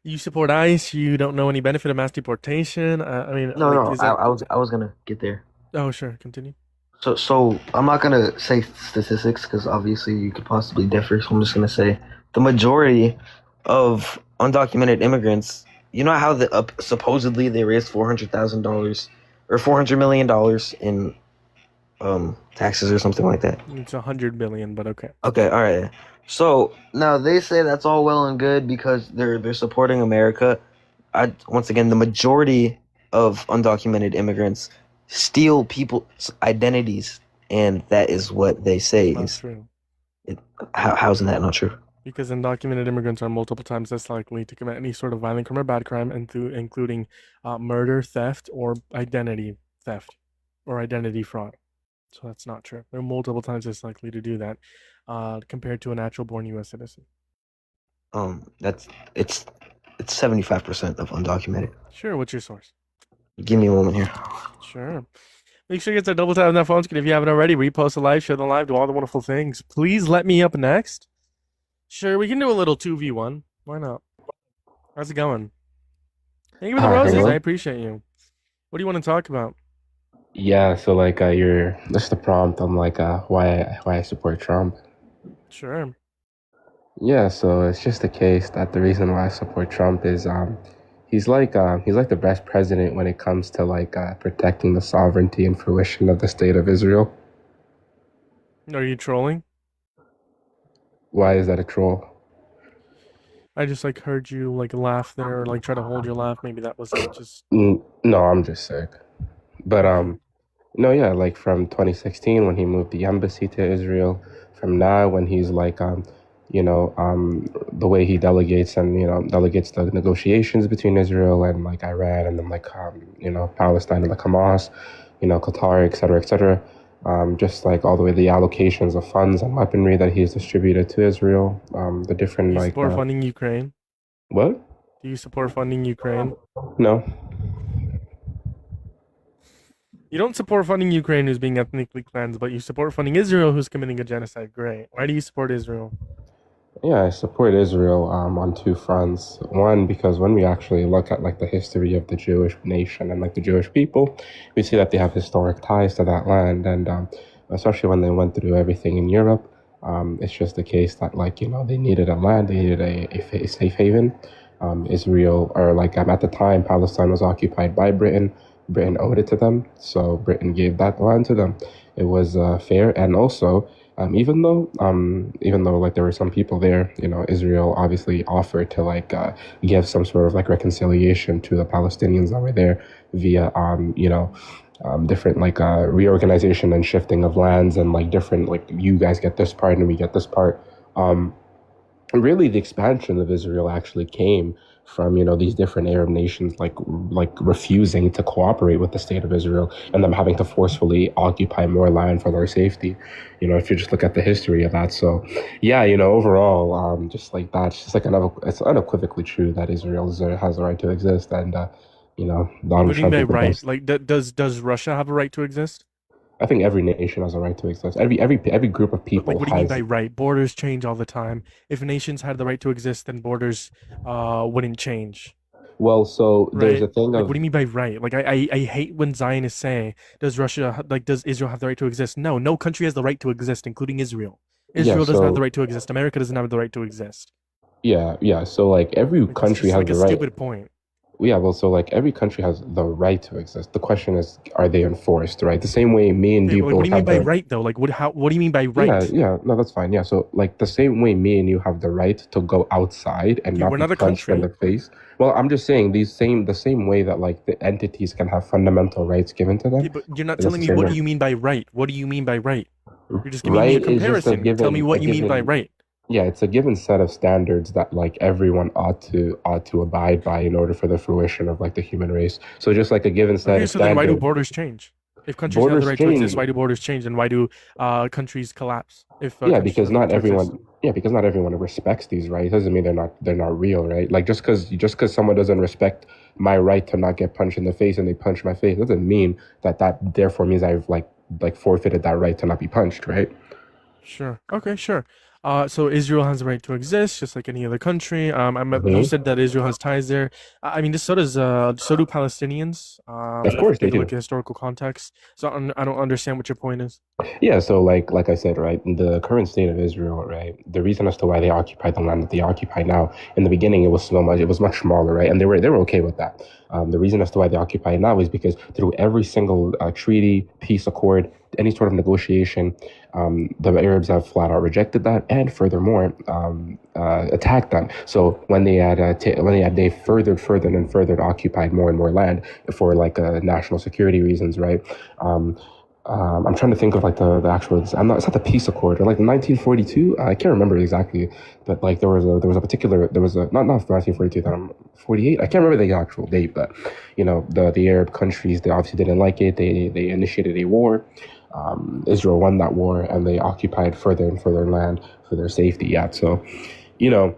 You support ICE. You don't know any benefit of mass deportation. I mean, No, is I was gonna get there. Oh, sure. Continue. So I'm not gonna say statistics because obviously you could possibly differ. So I'm just gonna say the majority of undocumented immigrants. You know how supposedly they raised $400,000 or $400 million in taxes or something like that. It's 100 billion, but okay. Okay, all right. So now they say that's all well and good because they're supporting America. Once again, the majority of undocumented immigrants steal people's identities, and that is what they say. That's true. How's that not true? Because undocumented immigrants are multiple times less likely to commit any sort of violent crime or bad crime, including murder, theft, or identity theft or identity fraud. So that's not true. They're multiple times less likely to do that compared to a natural-born U.S. citizen. It's 75% of undocumented. Sure. What's your source? Give me a moment here. Sure. Make sure you get that double tap on that phone screen if you haven't already. Repost the live, share the live, do all the wonderful things. Please let me up next. Sure, we can do a little 2v1. Why not? How's it going? Thank you for the roses. I appreciate you. What do you want to talk about? Yeah, so like you're just the prompt on like why I support Trump. Sure. Yeah, so it's just the case that the reason why I support Trump is he's like the best president when it comes to like protecting the sovereignty and fruition of the state of Israel. Are you trolling? Why is that a troll? I just like heard you like laugh there, or like try to hold your laugh. Maybe that was just. No, I'm just sick. But no, yeah, like from 2016 when he moved the embassy to Israel, from now when he's like the way he delegates the negotiations between Israel and like Iran and then like Palestine and the Hamas, Qatar, et cetera, just like all the way the allocations of funds and weaponry that he's distributed to Israel, the different Do you like support funding Ukraine? What? Do you support funding Ukraine? No. You don't support funding Ukraine, who's being ethnically cleansed, but you support funding Israel, who's committing a genocide. Great. Why do you support Israel? Yeah, I support Israel on two fronts. One, because when we actually look at like the history of the Jewish nation and like the Jewish people, we see that they have historic ties to that land, and especially when they went through everything in Europe, it's just the case that like they needed a land, they needed a safe haven. Israel, or like at the time, Palestine was occupied by Britain. Britain owed it to them, so Britain gave that land to them. It was fair, and also even though like there were some people there, Israel obviously offered to like give some sort of like reconciliation to the Palestinians that were there via different like reorganization and shifting of lands and like different like you guys get this part and we get this part. Really, the expansion of Israel actually came from these different Arab nations like refusing to cooperate with the state of Israel and them having to forcefully occupy more land for their safety. If you just look at the history of that, so yeah, overall, just like that, it's just like it's unequivocally true that Israel has a right to exist, and Donald Trump. Right? Like, does Russia have a right to exist? I think every nation has a right to exist. Every group of people. Like, what do you mean by right? Borders change all the time. If nations had the right to exist, then borders wouldn't change. Well, so there's right? a thing Like, of what do you mean by right? Like, I hate when Zionists say, does Israel have the right to exist? No country has the right to exist, including Israel. yeah, Israel doesn't have the so right to exist. America doesn't have the right to exist. yeah. So like every Like, that's country just has like a the right. stupid point. Yeah, well, so like every country has the right to exist. The question is, are they enforced, right? The same way me and Okay, you but like, what both do you mean have by the right though? Like, what do you mean by yeah, right? yeah, no, that's fine. Yeah, so like the same way me and you have the right to go outside and Okay, not we're be not a punched in the country. face. Well, I'm just saying the same way that like the entities can have fundamental rights given to Okay, them. but you're not That's telling the me same what way. do you mean by right? What do you mean by right? You're just giving me a Right is just comparison. Tell me a what you mean by given right. yeah, it's a given set of standards that like everyone ought to abide by in order for the fruition of like the human race. So just like a given set Okay, of so then why do standards, borders change? If countries have the borders right to exist, change. why do borders change, and why do countries collapse if Yeah, countries because have the right not to exist? everyone. Yeah, because not everyone respects these rights. Doesn't mean they're not real, right? Like just because someone doesn't respect my right to not get punched in the face and they punch my face doesn't mean that therefore means I've like forfeited that right to not be punched, right? Sure. Okay, sure. So Israel has the right to exist, just like any other country. You hmm said that Israel has ties there. I mean, so do Palestinians. Of If we course they take a look do. at historical context. So I don't understand what your point is. Yeah, so like I said, right, in the current state of Israel, right, the reason as to why they occupy the land that they occupy now, in the beginning it was much smaller, right, and they were okay with that. The reason as to why they occupy it now is because through every single treaty, peace accord, any sort of negotiation, the Arabs have flat out rejected that, and furthermore, attacked them. So when they furthered occupied more and more land for like national security reasons, right? I'm trying to think of like the actual. It's not the peace accord or like the 1942. I can't remember exactly, but like there was a not 1942, 48. I can't remember the actual date, but you know the Arab countries, they obviously didn't like it. They initiated a war. Israel won that war and they occupied further and further land for their safety. Yeah, so you know,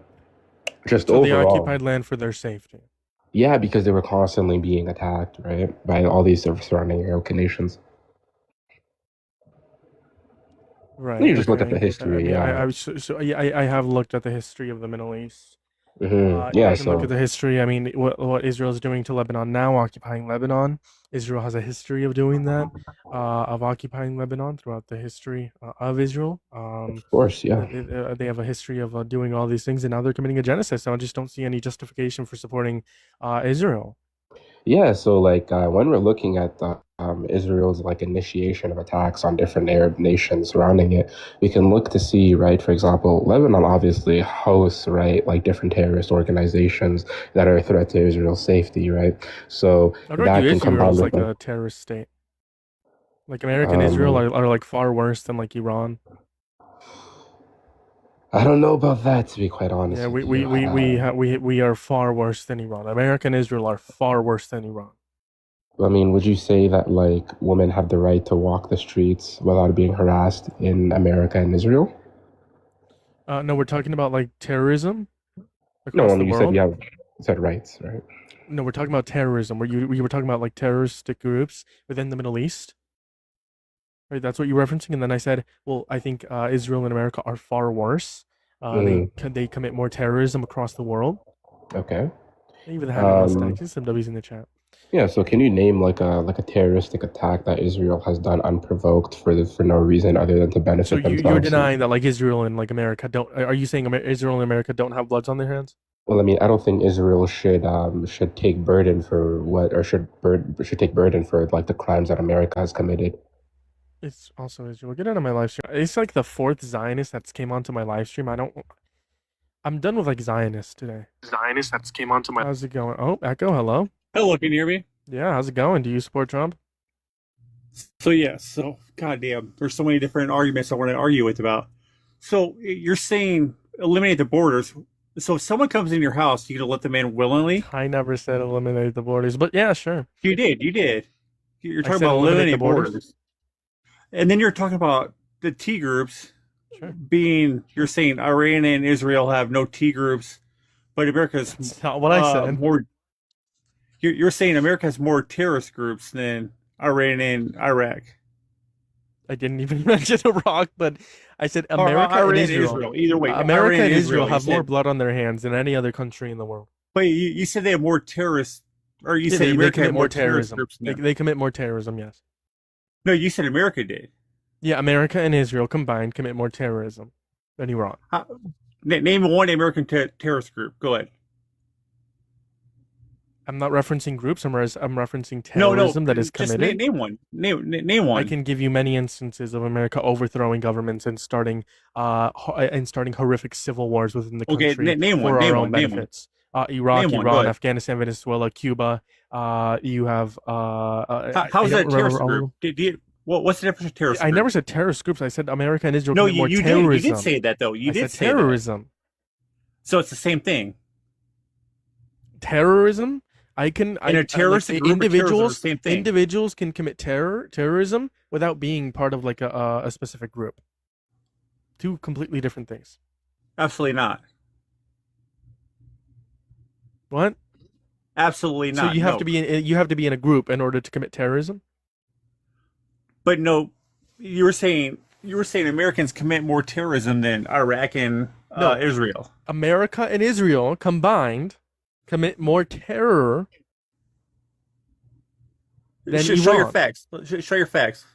just So they overall, occupied land for their safety. yeah, because they were constantly being attacked, right, by all these surrounding Arab nations. Right. You just look at Okay. the I history, mean, yeah. yeah, I have looked at the history of the Middle East. Yeah, You can look so at the history. I mean, what Israel's doing to Lebanon now, occupying Lebanon. Israel has a history of doing that, of occupying Lebanon throughout the history of Israel. of course, yeah. They have a history of doing all these things, and now they're committing a genocide. So I just don't see any justification for supporting Israel. Yeah, so like when we're looking at Israel's like initiation of attacks on different Arab nations surrounding it, we can look to see, right, for example, Lebanon obviously hosts, right, like different terrorist organizations that are a threat to Israel's safety, right? So I'd that argue can Israel compound is with like like a terrorist state. Like America and Israel are like far worse than like Iran. I don't know about that, to be quite honest Yeah, with you. we are far worse than Iran. America and Israel are far worse than Iran. I mean, would you say that like women have the right to walk the streets without being harassed in America and Israel? No, we're talking about like terrorism No, across I the mean you said world. you said rights, right? No, we're talking about terrorism. Where we were talking about like terroristic groups within the Middle East. Right, that's what you're referencing. And then I said, well, I think Israel and America are far worse. They commit more terrorism across the world. Okay. They even have it on Um, stacks. Some W's in the chat. yeah, so can you name like a terroristic attack that Israel has done unprovoked for no reason other than to So benefit you're themselves? denying that like Israel and like America don't? Are you saying Israel and America don't have bloods on their hands? Well, I mean, I don't think Israel should take burden for what or should take burden for like the crimes that America has committed. It's also Israel. Get out of my live stream. It's like the fourth Zionist that's came onto my live stream. I'm done with like Zionists today. Zionist that's came onto my. How's it going? Oh, Echo. Hello. Hello, can you hear me? Yeah. How's it going? Do you support Trump? So goddamn, there's so many different arguments I want to argue with about. So you're saying eliminate the borders. So if someone comes in your house, you gonna let them in willingly? I never said eliminate the borders, but yeah, sure. You did. You're I talking said about eliminate eliminating the borders. borders. And then you're talking about the T groups being, you're saying Iran and Israel have no T groups, but America's That's not what I said. more. You're saying America has more terrorist groups than Iran and Iraq. I didn't even mention Iraq, but I said Or America Iran and and Israel. Israel. Either way, America Iran and and Israel Israel, you have more said. blood on their hands than any other country in the world. But you said they have more terrorists, or you Yeah, said they America commit had more more terrorist terrorism. groups. Than them. They commit more terrorism. Yes. No, you said America did. Yeah, America and Israel combined commit more terrorism than Iran. Name one American terrorist group. Go ahead. I'm not referencing groups. I'm referencing No, terrorism that is just committed. name one. Name one. I can give you many instances of America overthrowing governments and starting horrific civil wars within the Okay, country name for one. our Name own one. Name one. benefits. Iraq, Name one, go Iran, ahead. Afghanistan, Venezuela, Cuba. You have How is that a don't remember terrorist all of group? them. What's the difference of terrorist? I group? never said terrorist groups. I said America and Israel No, commit more you did. terrorism. You did say that though. You I did said say terrorism. that. So it's the same thing. Terrorism. And a terrorist like, group of terrorism are the individuals same thing. individuals can commit terrorism without being part of like a specific group. Two completely different things. Absolutely not. What? Absolutely not. So you have no. to be in a group in order to commit terrorism? But no, you were saying Americans commit more terrorism than Iraq and No. Israel. America and Israel combined commit more terror than Iran. Show your facts. Show your facts.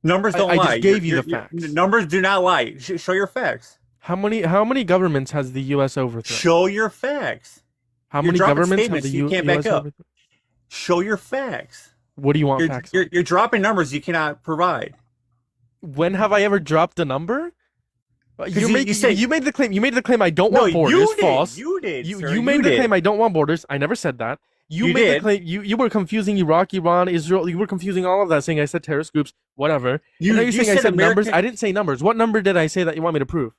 Numbers don't I lie. just gave you the facts. Numbers do not lie. Show your facts. How many governments has the U.S. overthrown? Show your facts. How You're many dropping governments have statements the you can't back U.S. up. overthrown? Show your facts. What do you want facts? You're dropping numbers you cannot provide. When have I ever dropped a number? You made the claim. You made the claim I don't No, want borders. you did. False. You did, sir. You made You the did. claim I don't want borders. I never said that. You You made the did. claim. You were confusing Iraq, Iran, Israel. You were confusing all of that, saying I said terrorist groups, whatever. You- And now you're you saying I said said numbers. American- I didn't say numbers. What number did I say that you want me to prove?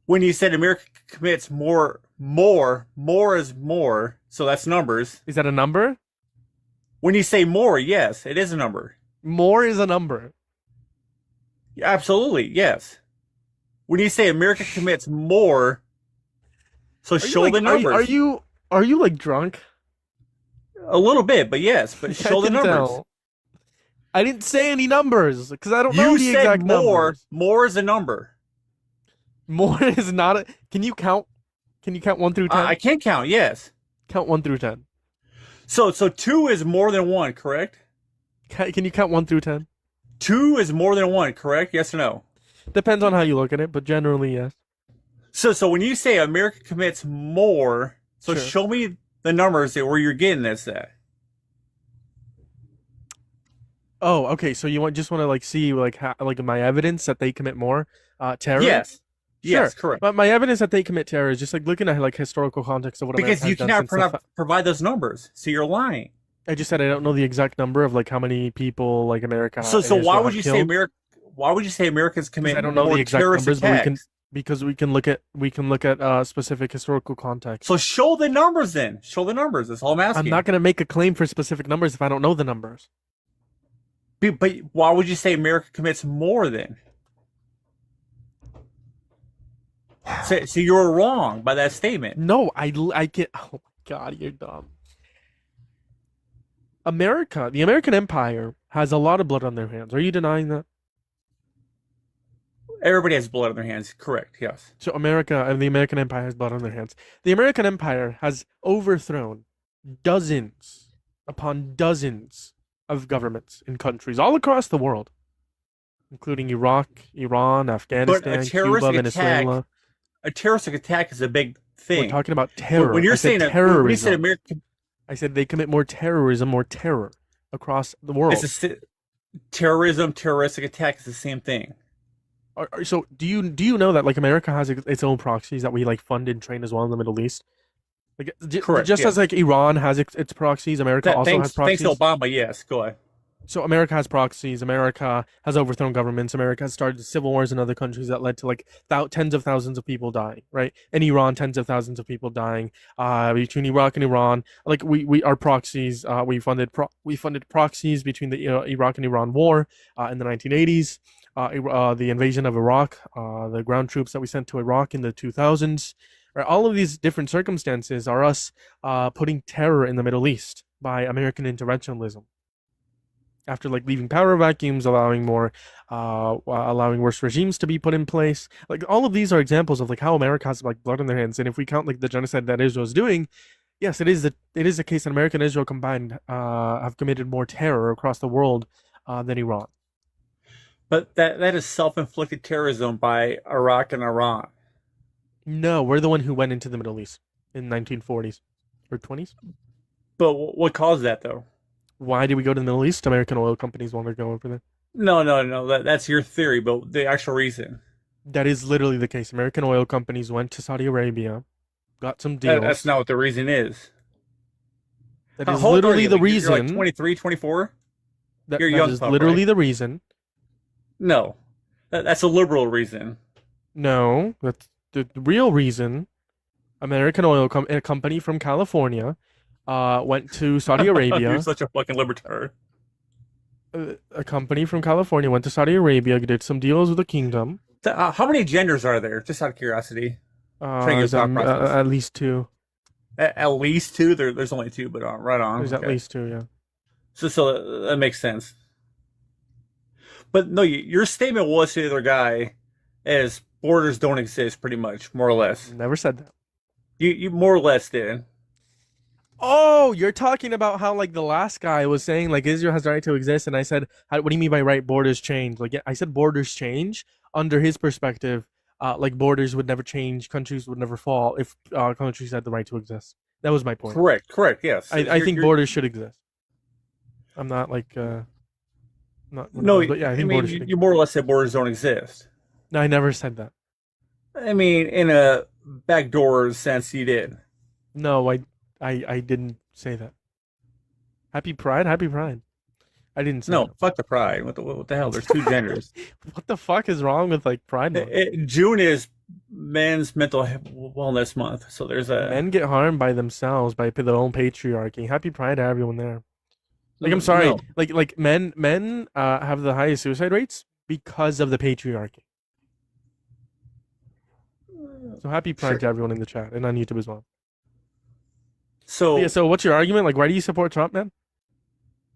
When you said America commits more is more, so that's numbers. Is that a number? When you say more, yes, it is a number. More is a number. Absolutely, yes. When you say America commits more, so show the numbers. Are you like drunk? A little bit, but yes, but I show the can numbers. tell. I didn't say any numbers because I don't know You the said exact more. numbers. More is a number. More is not a. Can you count? Can you count 1 through 10? I can count. Yes. Count 1 through 10. So 2 is more than 1, correct? Can you count 1 through 10? 2 is more than 1, correct? Yes or no? Depends on how you look at it, but generally yes. So when you say America commits more, so Sure. show me the numbers where you're getting this at. Oh, okay. So you just want to like see like my evidence that they commit more terror? Yes. Sure. Yes, correct. But my evidence that they commit terror is just like looking at like historical context of what Because America you has done cannot since the provide those numbers, so you're lying. I just said I don't know the exact number of like how many people like America. So and why Israel would have you say killed. America? Why would you say Americans 'Cause commit I don't know more the exact terrorist numbers, but attacks? we can look at specific historical context. So show the numbers then. Show the numbers. That's all I'm asking. I'm not going to make a claim for specific numbers if I don't know the numbers. But why would you say America commits more then? So you were wrong by that statement. No, I can. Oh my God, you're dumb. America, the American Empire, has a lot of blood on their hands. Are you denying that? Everybody has blood on their hands. Correct. Yes. So America and the American Empire has blood on their hands. The American Empire has overthrown dozens upon dozens of governments in countries all across the world, including Iraq, Iran, Afghanistan, Cuba, Venezuela. A terroristic attack is a big thing. We're talking about terror. When you're I said saying terrorism, when you said America, I said they commit more terrorism, more terror across the world. terrorism, terroristic attack is the same thing. So do you know that like America has its own proxies that we like fund and train as well in the Middle East? Like Correct, just yeah. as like Iran has its proxies, America also has proxies. Thanks to Obama. Yes, go ahead. So America has proxies. America has overthrown governments. America has started civil wars in other countries that led to like tens of thousands of people dying, right? In Iran, tens of thousands of people dying. Between Iraq and Iran, like we our proxies. We funded proxies between the Iraq and Iran war in the 1980s. The invasion of Iraq, the ground troops that we sent to Iraq in the 2000s. Right? All of these different circumstances are us putting terror in the Middle East by American interventionism. after like leaving power vacuums, allowing worse regimes to be put in place. Like all of these are examples of like how America has like blood on their hands. And if we count like the genocide that Israel is doing, yes, it is the case that America and Israel combined have committed more terror across the world than Iran. But that is self-inflicted terrorism by Iraq and Iran. No, we're the one who went into the Middle East in 1940s or 20s. But what caused that, though? Why did we go to the Middle East? American oil companies want to go over there. No. That's your theory, but the actual reason. That is literally the case. American oil companies went to Saudi Arabia, got some deals. That's not what the reason is. That is literally the reason. You're like 23, 24? You're young. That is literally the reason. No. That's a liberal reason. No, that's the real reason. American oil a company from California went to Saudi Arabia. You're such a fucking libertarian. A company from California went to Saudi Arabia, did some deals with the kingdom. How many genders are there? Just out of curiosity. At least two. At least two? There's only two, but right on. There's at least two, yeah. So that makes sense. But no, your statement was to the other guy as borders don't exist, pretty much, more or less. Never said that. You more or less did. Oh, you're talking about how like the last guy was saying like Israel has the right to exist, and I said, what do you mean by right? Borders change. Like I said, borders change under his perspective. Like borders would never change, countries would never fall if countries had the right to exist. That was my point. Correct. Yes. I think borders should exist. I'm not like not. No, but yeah, I think borders should you more or less said borders don't exist. No, I never said that. I mean, in a backdoor sense, you did. No, I didn't say that. Happy Pride. I didn't say that. Fuck the Pride. What the hell? There's two genders. What the fuck is wrong with like Pride Month? June is Men's Mental Wellness Month, so there's a men get harmed by themselves by their own patriarchy. Happy Pride to everyone there. Like I'm sorry, No. like men have the highest suicide rates because of the patriarchy. So happy Pride to everyone in the chat and on YouTube as well. So yeah, so what's your argument? Like, why do you support Trump, man?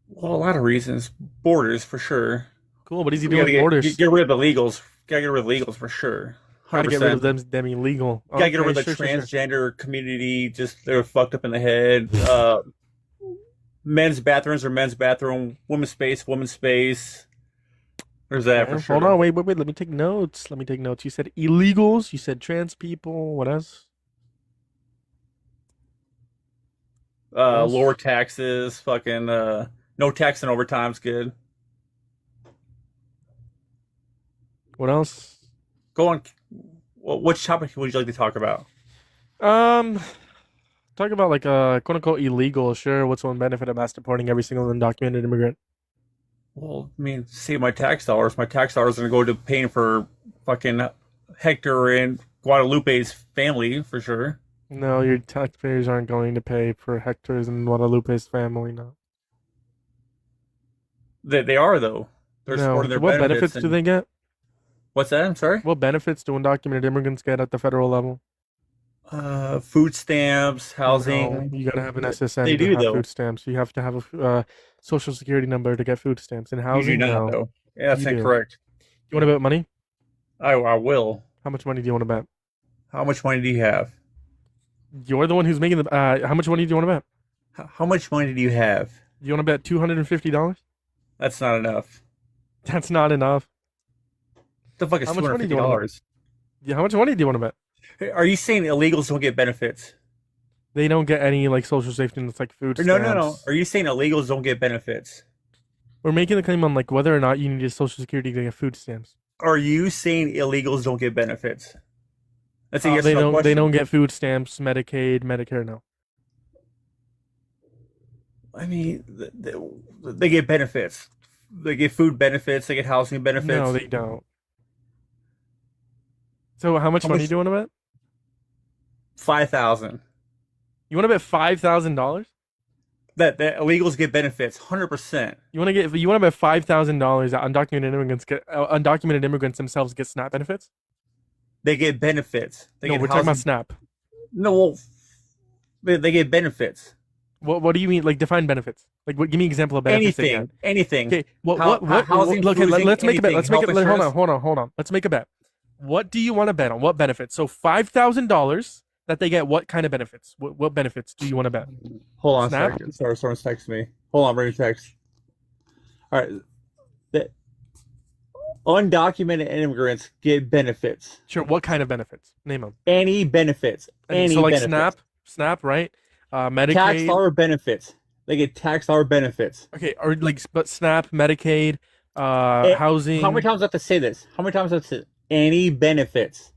Well, a lot of reasons. Borders for sure. Cool. What is he doing with borders? Get rid of the illegals. Gotta get rid of illegals for sure. 100%. Gotta get rid of them illegal. Gotta get rid of the transgender community. Just they're fucked up in the head. Men's bathrooms are men's bathroom. Women's space. There's that for sure. Hold on, wait. Let me take notes. You said illegals. You said trans people. What else? Lower taxes. Fucking no tax and overtime's good. What else? Go on. Which topic would you like to talk about? Talk about like quote unquote illegal. Sure. What's one benefit of mass deporting every single undocumented immigrant? Well, I mean, save my tax dollars. My tax dollars are going to go to paying for fucking Hector and Guadalupe's family for sure. No, your taxpayers aren't going to pay for Hector's and Guadalupe's family. No. They are though. They're supporting their what benefits do they get? What's that? I'm sorry. What benefits do undocumented immigrants get at the federal level? Food stamps, housing. No, you gotta have an SSN. They do have though. Food stamps. You have to have a social security number to get food stamps. And housing, You do not, no. though. Yeah, that's You do. incorrect. You want to bet money? I will. How much money do you want to bet? How much money do you have? You're the one who's making the. How much money do you want to bet? How much money do you have? You want to bet $250? That's not enough. That's not enough. The fuck is How much money do you want to $250? Yeah, how much money do you want to bet? Are you saying illegals don't get benefits? They don't get any like social safety nets like food No. stamps. Are you saying illegals don't get benefits? We're making the claim on like whether or not you need a social security to get food stamps. Are you saying illegals don't get benefits? That's a yes they or no don't. question. They don't get food stamps, Medicaid, Medicare. No. I mean, they get benefits. They get food benefits. They get housing benefits. No, they don't. So how much money do you want to bet? 5,000. You want to bet $5,000? That illegals get benefits, 100%. You want to bet $5,000 that undocumented immigrants themselves get SNAP benefits? They get benefits. No, we're talking about SNAP. No, they get benefits. What do you mean? Like define benefits. Like, what? Give me an example of benefits they get. Anything. Okay. What? How- What? housing, Look, food, let's make a bet. anything. Let's make it. Health Hold on. insurance. Hold on. Let's make a bet. What do you want to bet on? What benefits? So $5,000 that they get. What kind of benefits? What benefits do you want to bet? Hold on Snap? a second. Sorry, someone's texting me. Hold on, bring a text. All right. The undocumented immigrants get benefits. Sure. What kind of benefits? Name them. Any benefits. Any so like benefits. SNAP, right? Medicaid. Tax dollar benefits. They get tax dollar benefits. Okay, or like, but SNAP, Medicaid, Eh, housing. How many times do I have to say this? How many times do I have to say any benefits?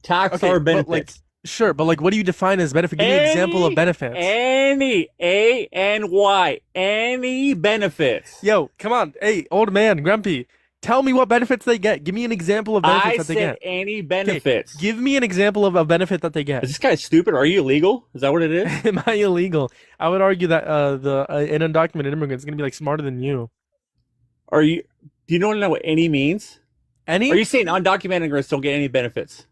Tax Okay, dollar but, benefits. like, sure, but like, what do you define as benefit? Give me an example of benefits. Any A-N-Y. Any benefits. Yo, come on, hey, old man, grumpy. Tell me what benefits they get. Give me an example of benefits I that they said get. any benefits. Give me an example of a benefit that they get. Is this guy stupid? Are you illegal? Is that what it is? Am I illegal? I would argue that an undocumented immigrant is gonna be like smarter than you. Are you? Do you know what any means? Any? Are you saying undocumented immigrants don't get any benefits?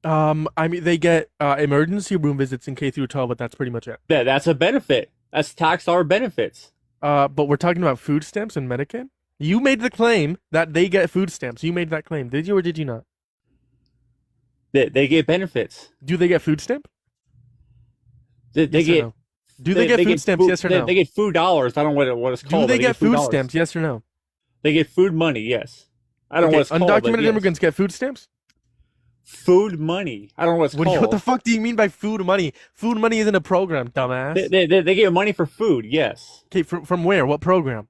I mean, they get emergency room visits in K through 12, but that's pretty much it. That's a benefit. That's tax dollar benefits. But we're talking about food stamps and Medicaid. You made the claim that they get food stamps. You made that claim. Did you or did you not? They get benefits. Do they get food stamp? They Yes or get. no? Do they get food stamps? Yes or no? They get food dollars. I don't know what it's Do called. they but get food dollars. stamps? Yes or no? They get food money. Yes. I don't know what it's called. but Undocumented yes. immigrants get food stamps? Food money. I don't know what it's called. What the fuck do you mean by food money? Food money isn't a program, dumbass. They get money for food. Yes. Okay, from where? What program?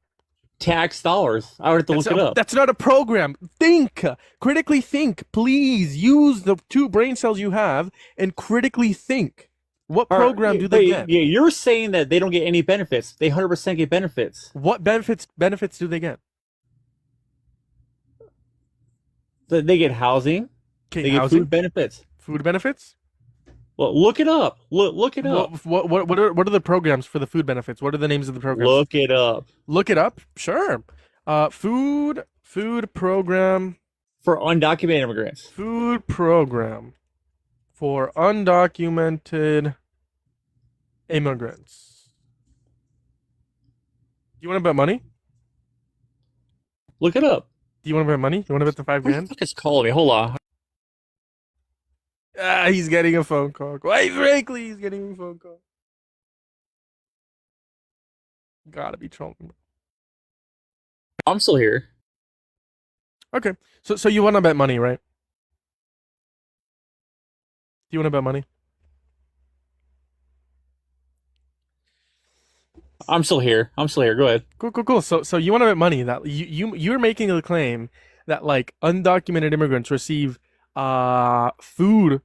Tax dollars. I would have to look it up. That's not a program. Think. Critically think. Please use the 2 brain cells you have and critically think. What All right, program do they get? Yeah, you're saying that they don't get any benefits. They 100% get benefits. What benefits do they get? They get housing. Okay, They get housing? food benefits. Food benefits? Well, look it up. Look it up. What are the programs for the food benefits? What are the names of the programs? Look it up. Look it up. Sure. Food program For undocumented immigrants. food program for undocumented immigrants. Do you want to bet money? Look it up. Do you want to bet money? You want to bet the $5 What the grand? fuck is calling me? Hold on. He's getting a phone call. Quite frankly, he's getting a phone call. Gotta be trolling. I'm still here. Okay, so you want to bet money, right? Do you want to bet money? I'm still here. Go ahead. Cool. So you want to bet money that you're making a claim that like undocumented immigrants receive food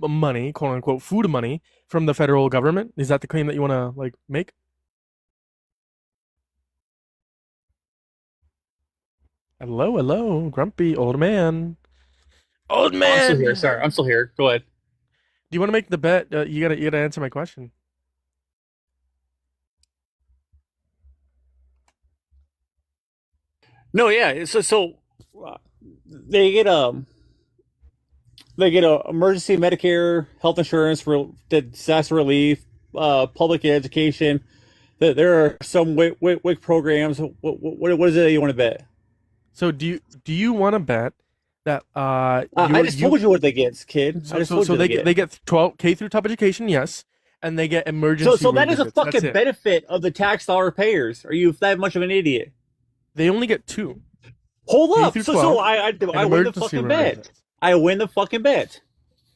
money, quote unquote food money from the federal government? Is that the claim that you want to like make? Hello, grumpy old man. Old I'm man. still here. Sorry, I'm still here. Go ahead. Do you want to make the bet? You gotta answer my question. No, yeah. So they get a emergency Medicare health insurance for the disaster relief, public education. There are some WIC programs. What is it that you want to bet? So do you want to bet that I just told you what they get, kid. I just told you they get 12 K through top education, yes, and they get emergency. So that room is a visits. That's fucking it. benefit of the tax dollar payers. Are you that much of an idiot? They only get 2. Hold K up. through So 12 I and win the emergency fucking room bet. visits. I win the fucking bet.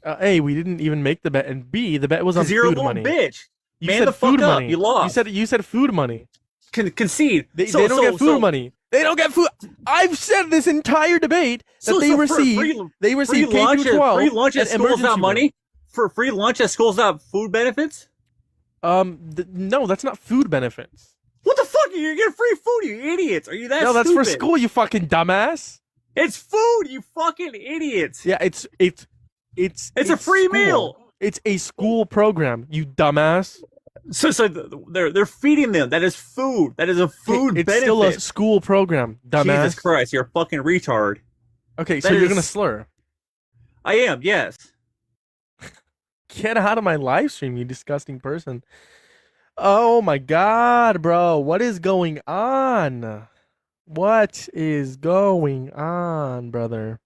A, we didn't even make the bet, and B, the bet was on Because you're a food little money. bitch. You Man said the fuck food up. money. You lost. You said food money. Concede. They don't get food money. They don't get food. I've said this entire debate that they receive. They receive free K lunch, through 12 free lunch at and school's emergency not room. money. For free lunch at school's not food benefits. No, that's not food benefits. What the fuck? You're getting free food, you idiots. Are you that No, that's for stupid? school, you fucking dumbass. It's food, you fucking idiots. Yeah, it's a free school. meal. It's a school program, you dumbass. So they're feeding them. That is food. That is a food It's benefit. still a school program, dumbass. Jesus Christ, you're a fucking retard. Okay, so That you're is- gonna slur. I am, yes. Get out of my live stream, you disgusting person. Oh my god, bro. What is going on? What is going on, brother?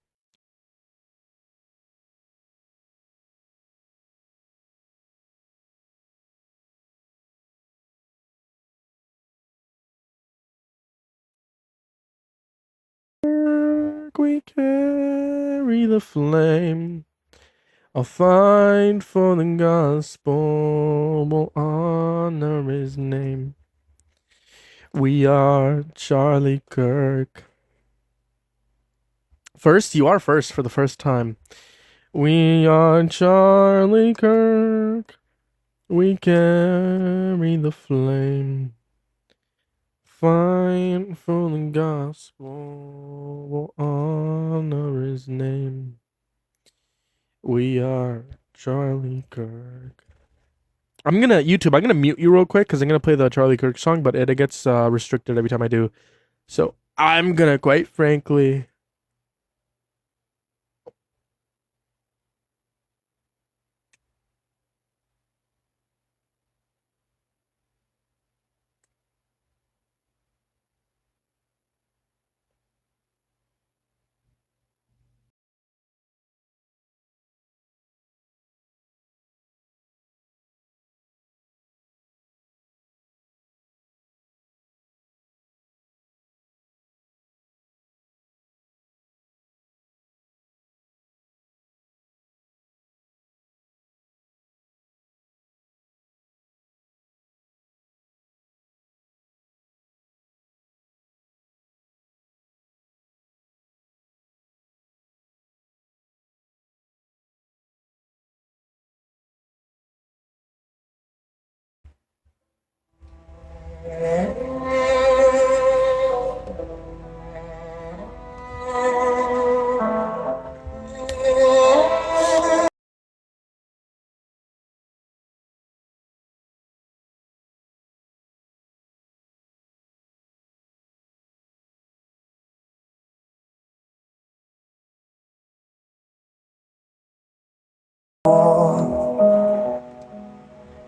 We carry the flame. I'll fight for the gospel. We'll honor his name. We are Charlie Kirk. First, you are first for the first time. We are Charlie Kirk. We carry the flame. Fight for the gospel. We'll honor his name. We are Charlie Kirk. I'm gonna mute you real quick because I'm gonna play the Charlie Kirk song, but it gets restricted every time I do. So I'm gonna quite frankly.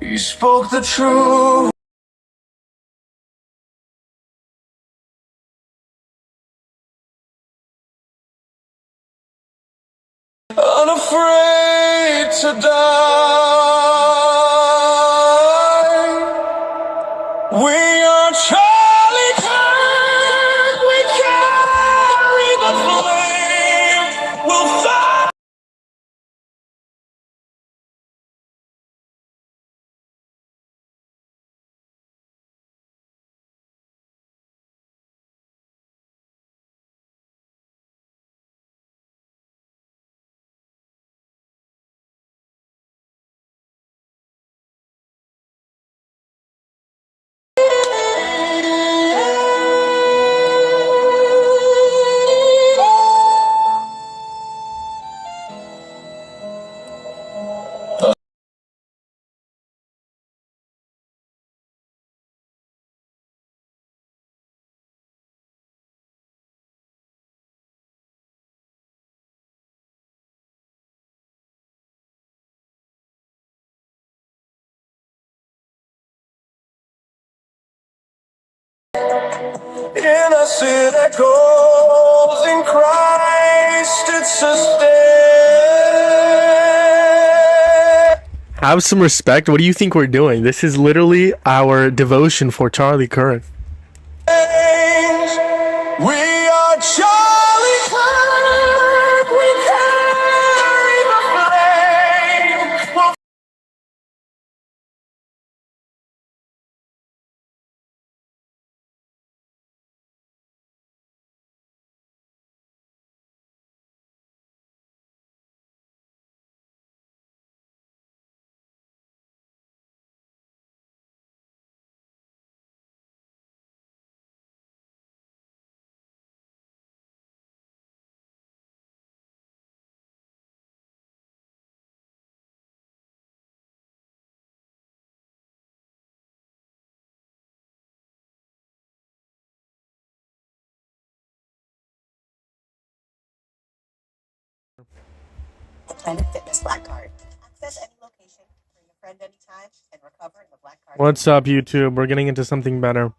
You spoke the truth. Unafraid to die. We are Charlie Kirk. We carry the flame. We'll fight. Innocent echoes in Christ it sustains. Have some respect. What do you think we're doing? This is literally our devotion for Charlie Kirk. We are Charlie Kirk. We carry the flame. We'll Planet Fitness Black Card. Access any location. What's up, YouTube? We're getting into something better.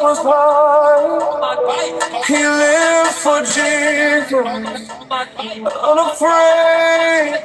Was blind. He lived for Jesus, unafraid.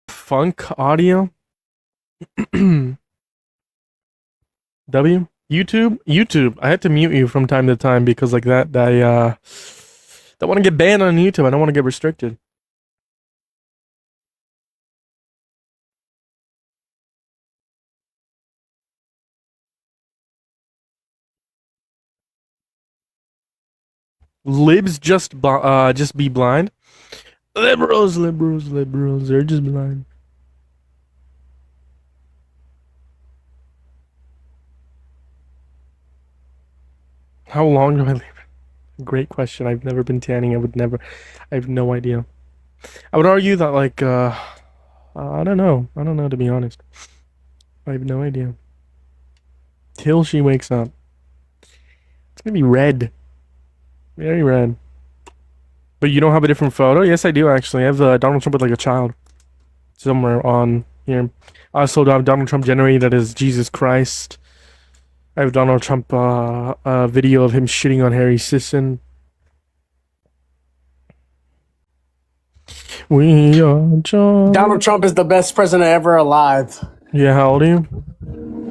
Funk audio. YouTube. I had to mute you from time to time because like that I don't want to get banned on YouTube. I don't want to get restricted. Libs just be blind. Liberals. They're just blind. How long do I live? Great question. I've never been tanning. I have no idea. I would argue that like I don't know. I don't know, to be honest. I have no idea. Till she wakes up. It's gonna be red. Very red. But you don't have a different photo? Yes, I do actually. I have Donald Trump with like a child. Somewhere on here. I also have Donald Trump generated as Jesus Christ. I have Donald Trump a video of him shitting on Harry Sisson. We are John. Donald Trump is the best president ever alive. Yeah, how old are you?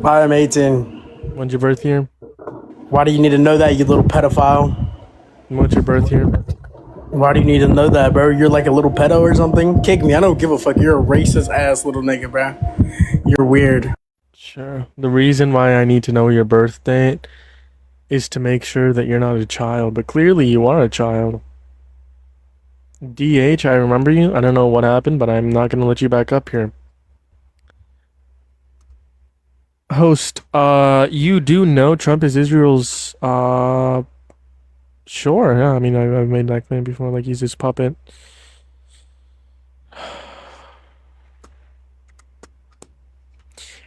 I'm 18. When's your birth year? Why do you need to know that, you little pedophile? What's your birth year? Why do you need to know that, bro? You're like a little pedo or something? Kick me. I don't give a fuck. You're a racist ass little nigga, bro. You're weird. Sure. The reason why I need to know your birth date is to make sure that you're not a child, but clearly you are a child. DH, I remember you. I don't know what happened, but I'm not going to let you back up here. Host, you do know Trump is Israel's, sure, yeah, I mean, I've made that claim before, like, he's his puppet.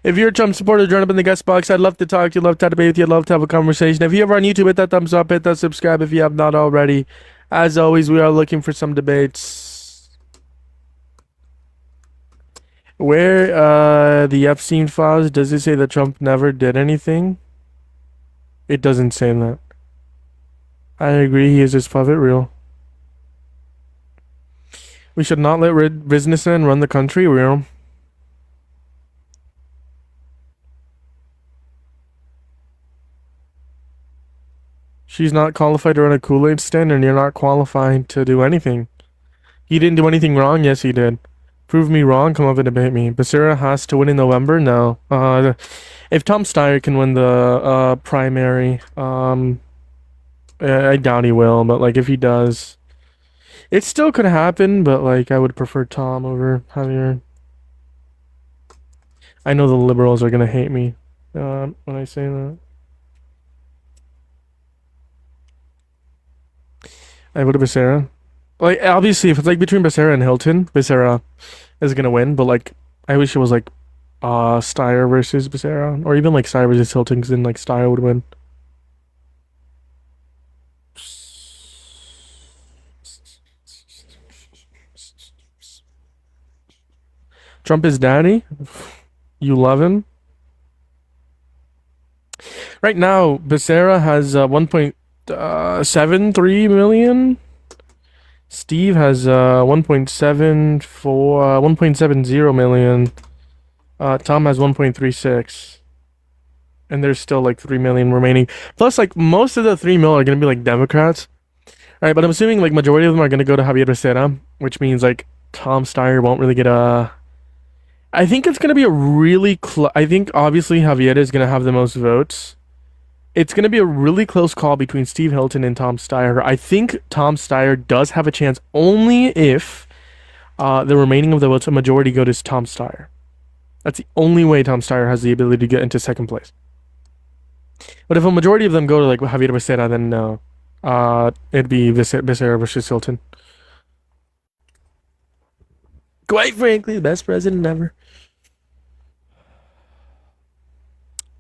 If you're a Trump supporter, join up in the guest box. I'd love to talk to you, love to debate with you, love to have a conversation. If you're ever on YouTube, hit that thumbs up, hit that subscribe if you have not already. As always, we are looking for some debates. Where, the Epstein files, does it say that Trump never did anything? It doesn't say that. I agree, he is his puppet, real. We should not let businessmen run the country, real. She's not qualified to run a Kool-Aid stand, and you're not qualified to do anything. He didn't do anything wrong? Yes, he did. Prove me wrong, come up and debate me. Becerra has to win in November? No. If Tom Steyer can win the primary, I doubt he will, but like if he does, it still could happen, but like I would prefer Tom over Javier. I know the liberals are gonna hate me when I say that. I voted Becerra. Like obviously, if it's like between Becerra and Hilton, Becerra is gonna win. But like, I wish it was like Steyer versus Becerra, or even like Steyer versus Hilton, because then like Steyer would win. Trump is daddy. You love him. Right now, Becerra has 1.73 million. Steve has 1.70 million. Tom has 1.36. And there's still like 3 million remaining. Plus, like, most of the 3 mil are gonna be like Democrats. Alright, but I'm assuming like majority of them are gonna go to Javier Becerra, which means like Tom Steyer won't really get a. I think it's gonna be a really I think obviously Javier is gonna have the most votes. It's gonna be a really close call between Steve Hilton and Tom Steyer. I think Tom Steyer does have a chance only if the remaining of the votes, a majority go to Tom Steyer. That's the only way Tom Steyer has the ability to get into second place. But if a majority of them go to like Javier Becerra, then no. It'd be Becerra versus Hilton. Quite frankly, the best president ever.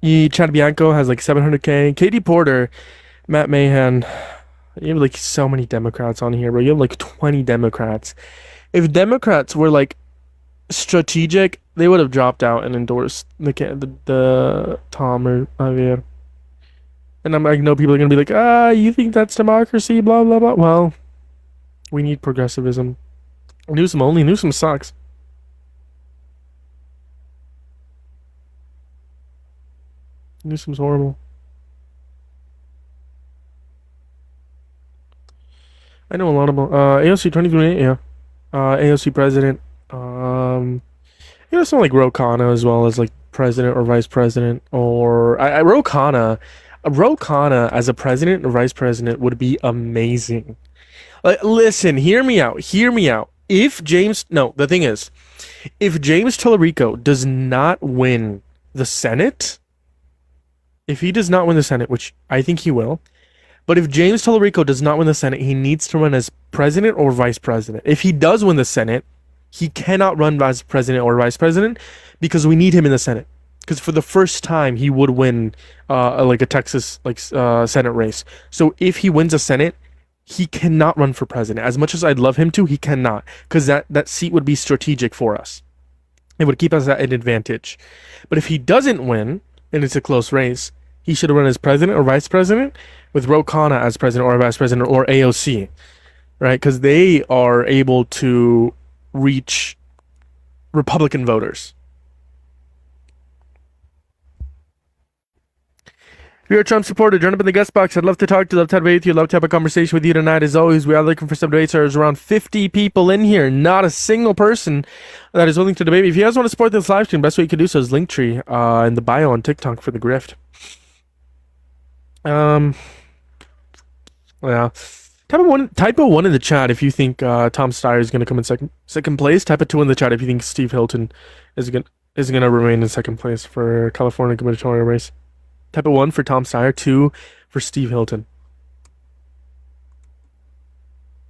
Chad Bianco has like 700K. Katie Porter, Matt Mahan. You have like so many Democrats on here, bro. You have like 20 Democrats. If Democrats were like strategic, they would have dropped out and endorsed the Tom or Javier. And I know people are gonna be like, you think that's democracy, blah blah blah. Well, we need progressivism. Newsom only. Newsom sucks. Newsom's horrible. I know a lot about AOC 2028, yeah. AOC president. Someone like Ro Khanna as well as like president or vice president, or Ro Khanna as a president or vice president would be amazing. Like, listen, hear me out. The thing is, if James Tallarico does not win the Senate, which I think he will, but if James Tallarico does not win the Senate, he needs to run as president or vice president. If he does win the Senate, he cannot run as president or vice president because we need him in the Senate. Because for the first time, he would win like a Texas Senate race. So if he wins a Senate, he cannot run for president. As much as I'd love him to, he cannot, because that seat would be strategic for us. It would keep us at an advantage. But if he doesn't win, and it's a close race, he should run as president or vice president with Ro Khanna as president or vice president or AOC, right? Because they are able to reach Republican voters. If you're a Trump supporter, join up in the guest box. I'd love to talk to you, love to have with you, love to have a conversation with you tonight. As always, we are looking for some debates. There's around 50 people in here, not a single person that is willing to debate me. If you guys want to support this live stream, best way you can do so is Linktree in the bio on TikTok for the grift. Yeah. Type a 1 in the chat if you think Tom Steyer is going to come in second place. Type a 2 in the chat if you think Steve Hilton is going to remain in second place for California gubernatorial race. Type a 1 for Tom Steyer, 2 for Steve Hilton.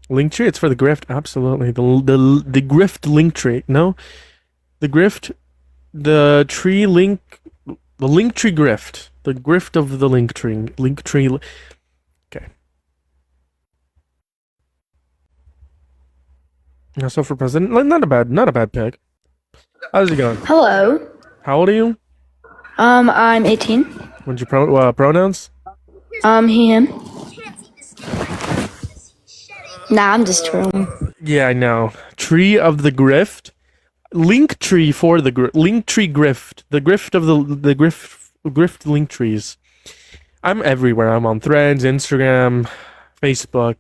Linktree, it's for the grift, absolutely. The grift Linktree, no, the grift, the Linktree grift, the grift of the Linktree. Okay. So for president, not a bad pick. How's it going? Hello. How old are you? I'm 18. What's your pronouns? He, him. Nah, I'm just trolling. Yeah, I know. Tree of the grift. Linktree for the Linktree grift. The grift of the grift link trees. I'm everywhere. I'm on Threads, Instagram, Facebook,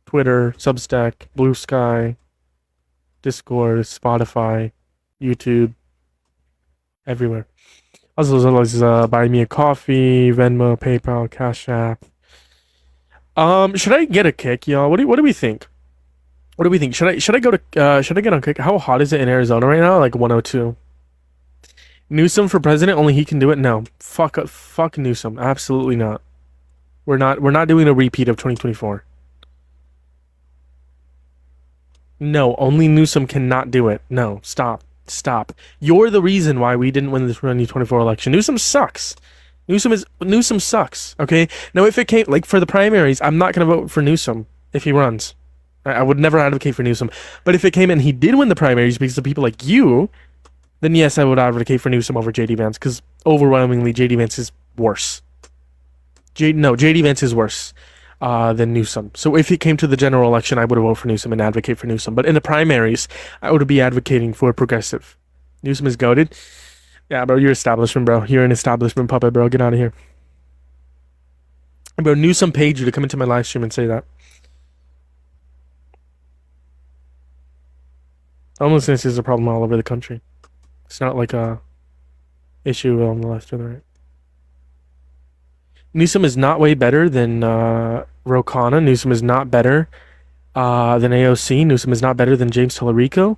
Twitter, Substack, Blue Sky, Discord, Spotify, YouTube, everywhere. Also, as well as buy me a coffee, Venmo, PayPal, Cash App. Should I get a kick, y'all? What do we think? What do we think? Should I get on kick? How hot is it in Arizona right now? Like 102. Newsom for president? Only he can do it? No. Fuck Newsom. Absolutely not. We're not doing a repeat of 2024. No, only Newsom cannot do it. No, stop. You're the reason why we didn't win the 2024 election. Newsom sucks. Newsom sucks. Okay. Now, if it came like for the primaries, I'm not gonna vote for Newsom if he runs. I would never advocate for Newsom. But if it came and he did win the primaries because of people like you, then yes, I would advocate for Newsom over JD Vance because overwhelmingly JD Vance is worse. JD Vance is worse than Newsom. So if it came to the general election, I would vote for Newsom and advocate for Newsom. But in the primaries, I would be advocating for progressive. Newsom is goated. Yeah, bro, you're establishment, bro. You're an establishment puppet, bro. Get out of here. Bro, Newsom paid you to come into my live stream and say that. Homelessness is a problem all over the country. It's not like a issue on the left or the right. Newsom is not way better than Ro Khanna. Newsom is not better than AOC. Newsom is not better than James Tallarico.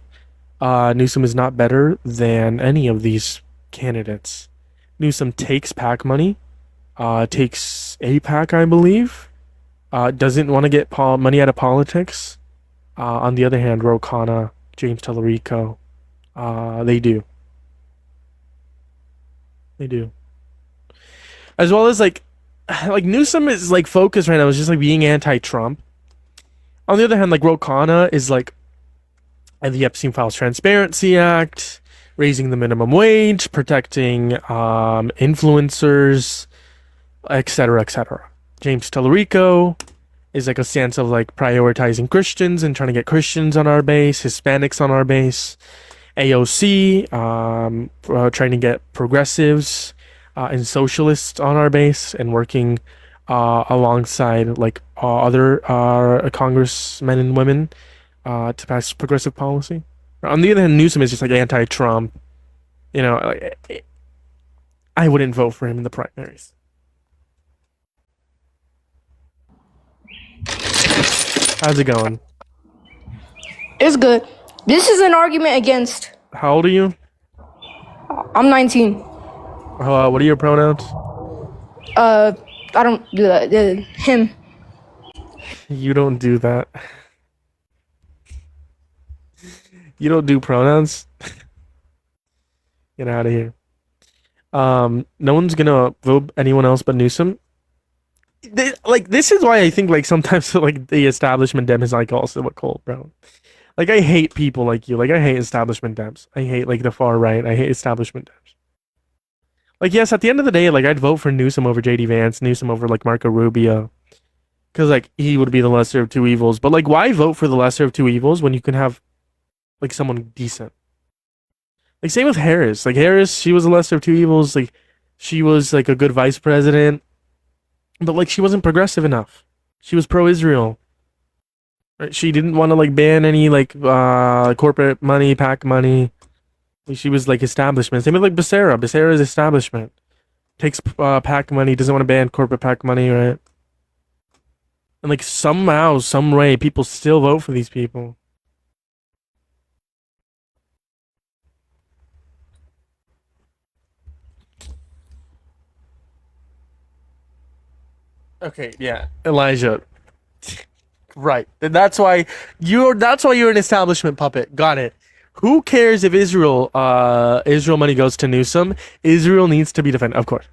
Newsom is not better than any of these candidates. Newsom takes PAC money, takes APAC, I believe, doesn't want to get money out of politics. On the other hand, Ro Khanna, James Tallarico, they do. They do. As well as like Newsom is like focused right now is just like being anti-Trump. On the other hand, like Ro Khanna is like the Epstein Files Transparency Act, raising the minimum wage, protecting influencers, etc., etc. James Tallarico is like a stance of like prioritizing Christians and trying to get Christians on our base, Hispanics on our base. AOC, trying to get progressives and socialists on our base and working alongside like other congressmen and women to pass progressive policy. On the other hand, Newsom is just like anti-Trump. You know, like, I wouldn't vote for him in the primaries. How's it going? It's good. This is an argument against. How old are you? I'm 19. What are your pronouns? I don't do that. Him. You don't do that. You don't do pronouns? Get out of here. No one's gonna vote anyone else but Newsom. This is why I think like sometimes like the establishment dem is like also a cult, bro. Like I hate people like you. Like I hate establishment dems. I hate like the far right. I hate establishment dems. Like yes, at the end of the day, like I'd vote for Newsom over JD Vance, Newsom over like Marco Rubio, because like he would be the lesser of two evils. But like, why vote for the lesser of two evils when you can have like someone decent? Like same with Harris. Like Harris, she was the lesser of two evils. Like she was like a good vice president, but like she wasn't progressive enough. She was pro-Israel. Right? She didn't want to like ban any like corporate money, PAC money. She was like establishment. Same with like Becerra. Becerra is establishment. Takes PAC money, doesn't want to ban corporate PAC money, right? And like somehow, some way, people still vote for these people. Okay, yeah, Elijah. Right. That's why you're an establishment puppet. Got it. Who cares if Israel money goes to Newsom? Israel needs to be defended, of course.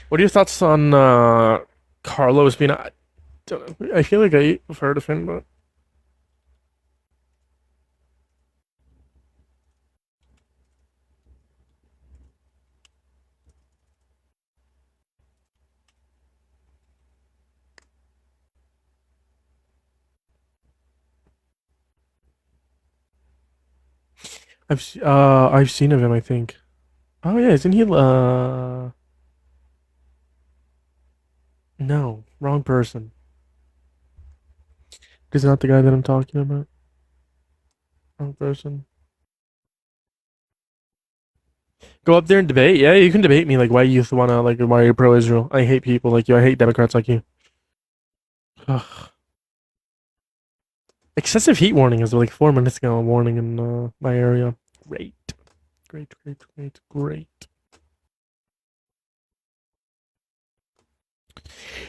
What are your thoughts on Carlos being? I feel like I've heard of him, but I've seen of him. I think. Oh yeah, isn't he? No, wrong person. He's not the guy that I'm talking about. Wrong person. Go up there and debate. Yeah, you can debate me. Like, why you wanna like? Why are you pro-Israel? I hate people like you. I hate Democrats like you. Ugh. Excessive heat warning is like 4 minutes ago. Warning in my area. Great. Thank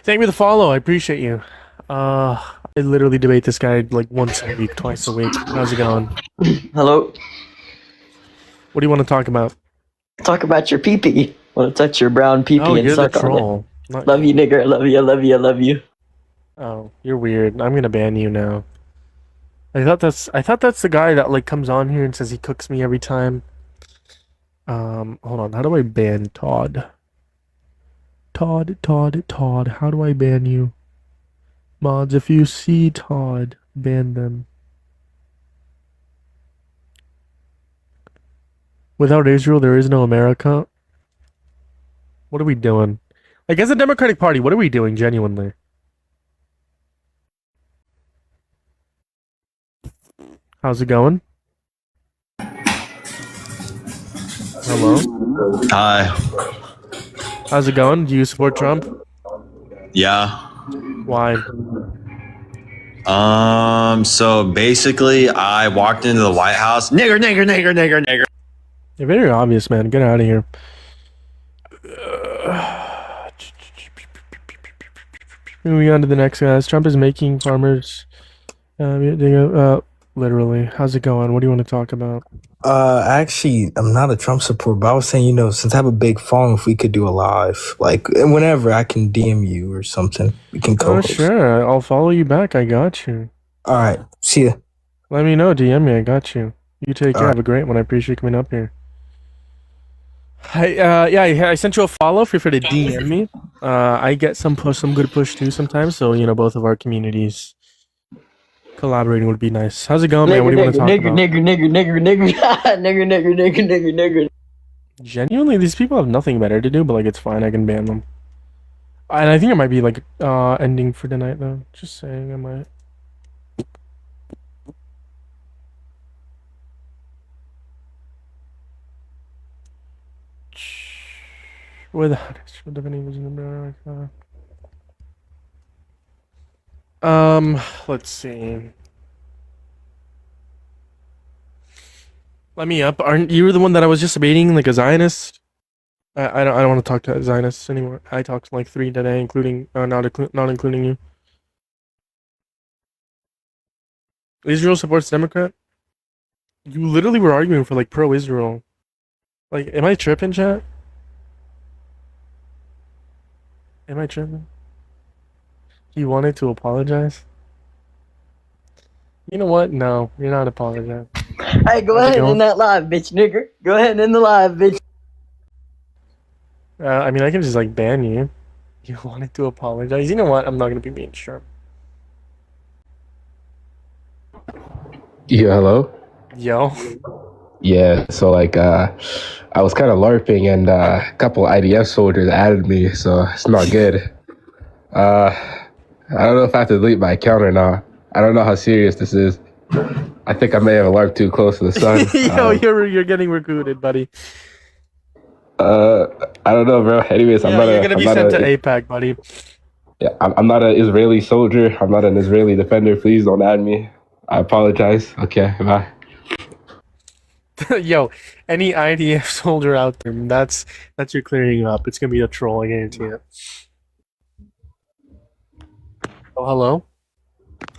you for the follow. I appreciate you. I literally debate this guy like once a week, twice a week. How's it going? Hello. What do you want to talk about? Talk about your pee-pee. Want to touch your brown pee-pee Oh, and you're the suck on it. troll. Not Love you, nigger. I love you. I love you. I love you. Oh, you're weird. I'm gonna ban you now. I thought that's the guy that like comes on here and says he cooks me every time. Hold on. How do I ban Todd? Todd. How do I ban you? Mods, if you see Todd, ban them. Without Israel, there is no America. What are we doing? Like, as a Democratic Party, what are we doing genuinely? How's it going? Hello? Hi. How's it going? Do you support Trump? Yeah. Why? So basically, I walked into the White House. Nigger. You're very obvious, man. Get out of here. Moving on to the next guys. Trump is making farmers literally. How's it going? What do you want to talk about? Actually, I'm not a Trump supporter, but I was saying, since I have a big following, if we could do a live, like, whenever I can DM you or something, we can Oh, co-host. sure. I'll follow you back. I got you. All right. See ya. Let me know. DM me. I got you. You take care. All right. Have a great one. I appreciate you coming up here. I sent you a follow. Feel free to DM me. I get some good push too sometimes. So both of our communities collaborating would be nice. How's it going, man? What do you want to talk about? Nigger. Genuinely, these people have nothing better to do, but like it's fine. I can ban them. And I think it might be like ending for tonight though. Just saying, I might. Without it, should have any vision America. Let's see. Let me up. Aren't you the one that I was just debating, like a Zionist? I don't want to talk to Zionists anymore. I talked to like 3 today, including not including you. Israel supports Democrat. You literally were arguing for like pro-Israel. Like, am I tripping, chat? Am I tripping? You wanted to apologize? You know what? No, you're not apologizing. Hey, go ahead and end that live, bitch, nigger. Go ahead and end the live, bitch. I mean, I can just like ban you. You wanted to apologize. You know what? I'm not gonna be being sharp. Yeah, hello? Yo. Yeah, so like I was kind of LARPing and a couple IDF soldiers added me, so it's not good. I don't know if I have to delete my account or not. I don't know how serious this is. I think I may have LARPed too close to the sun. Yo, you're getting recruited, buddy. I don't know, bro. Anyways, Yeah, you're gonna be sent to APAC, buddy. Yeah, I'm not an Israeli soldier. I'm not an Israeli defender. Please don't add me. I apologize. Okay, bye. Yo, any IDF soldier out there, that's your clearing up. It's gonna be a troll, I guarantee it. Oh, hello?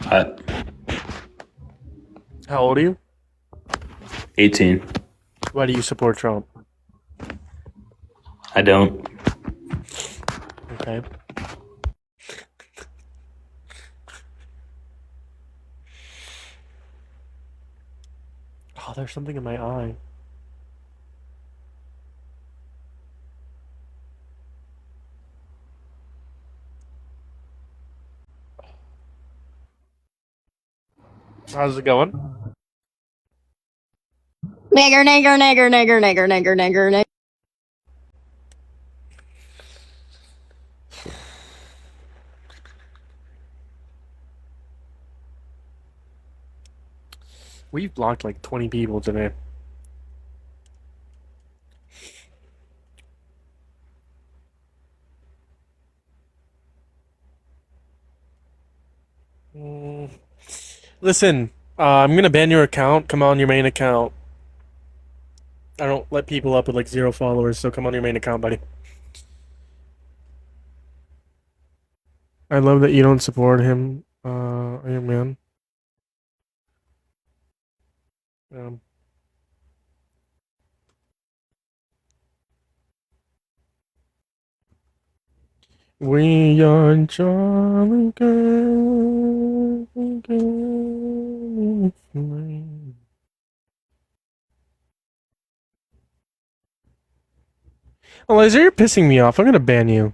Hi. How old are you? 18. Why do you support Trump? I don't. Okay. Oh, there's something in my eye. How's it going? Nigger. We've blocked like 20 people today. Listen, I'm gonna ban your account. Come on your main account. I don't let people up with like 0 followers, so come on your main account, buddy. I love that you don't support him, Iron Man. We are Charlie Kirk. Eliza, you're pissing me off. I'm gonna ban you.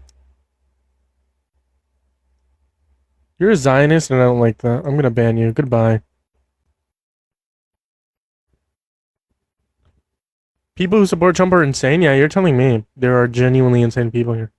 You're a Zionist and I don't like that. I'm gonna ban you. Goodbye. People who support Trump are insane? Yeah, you're telling me. There are genuinely insane people here.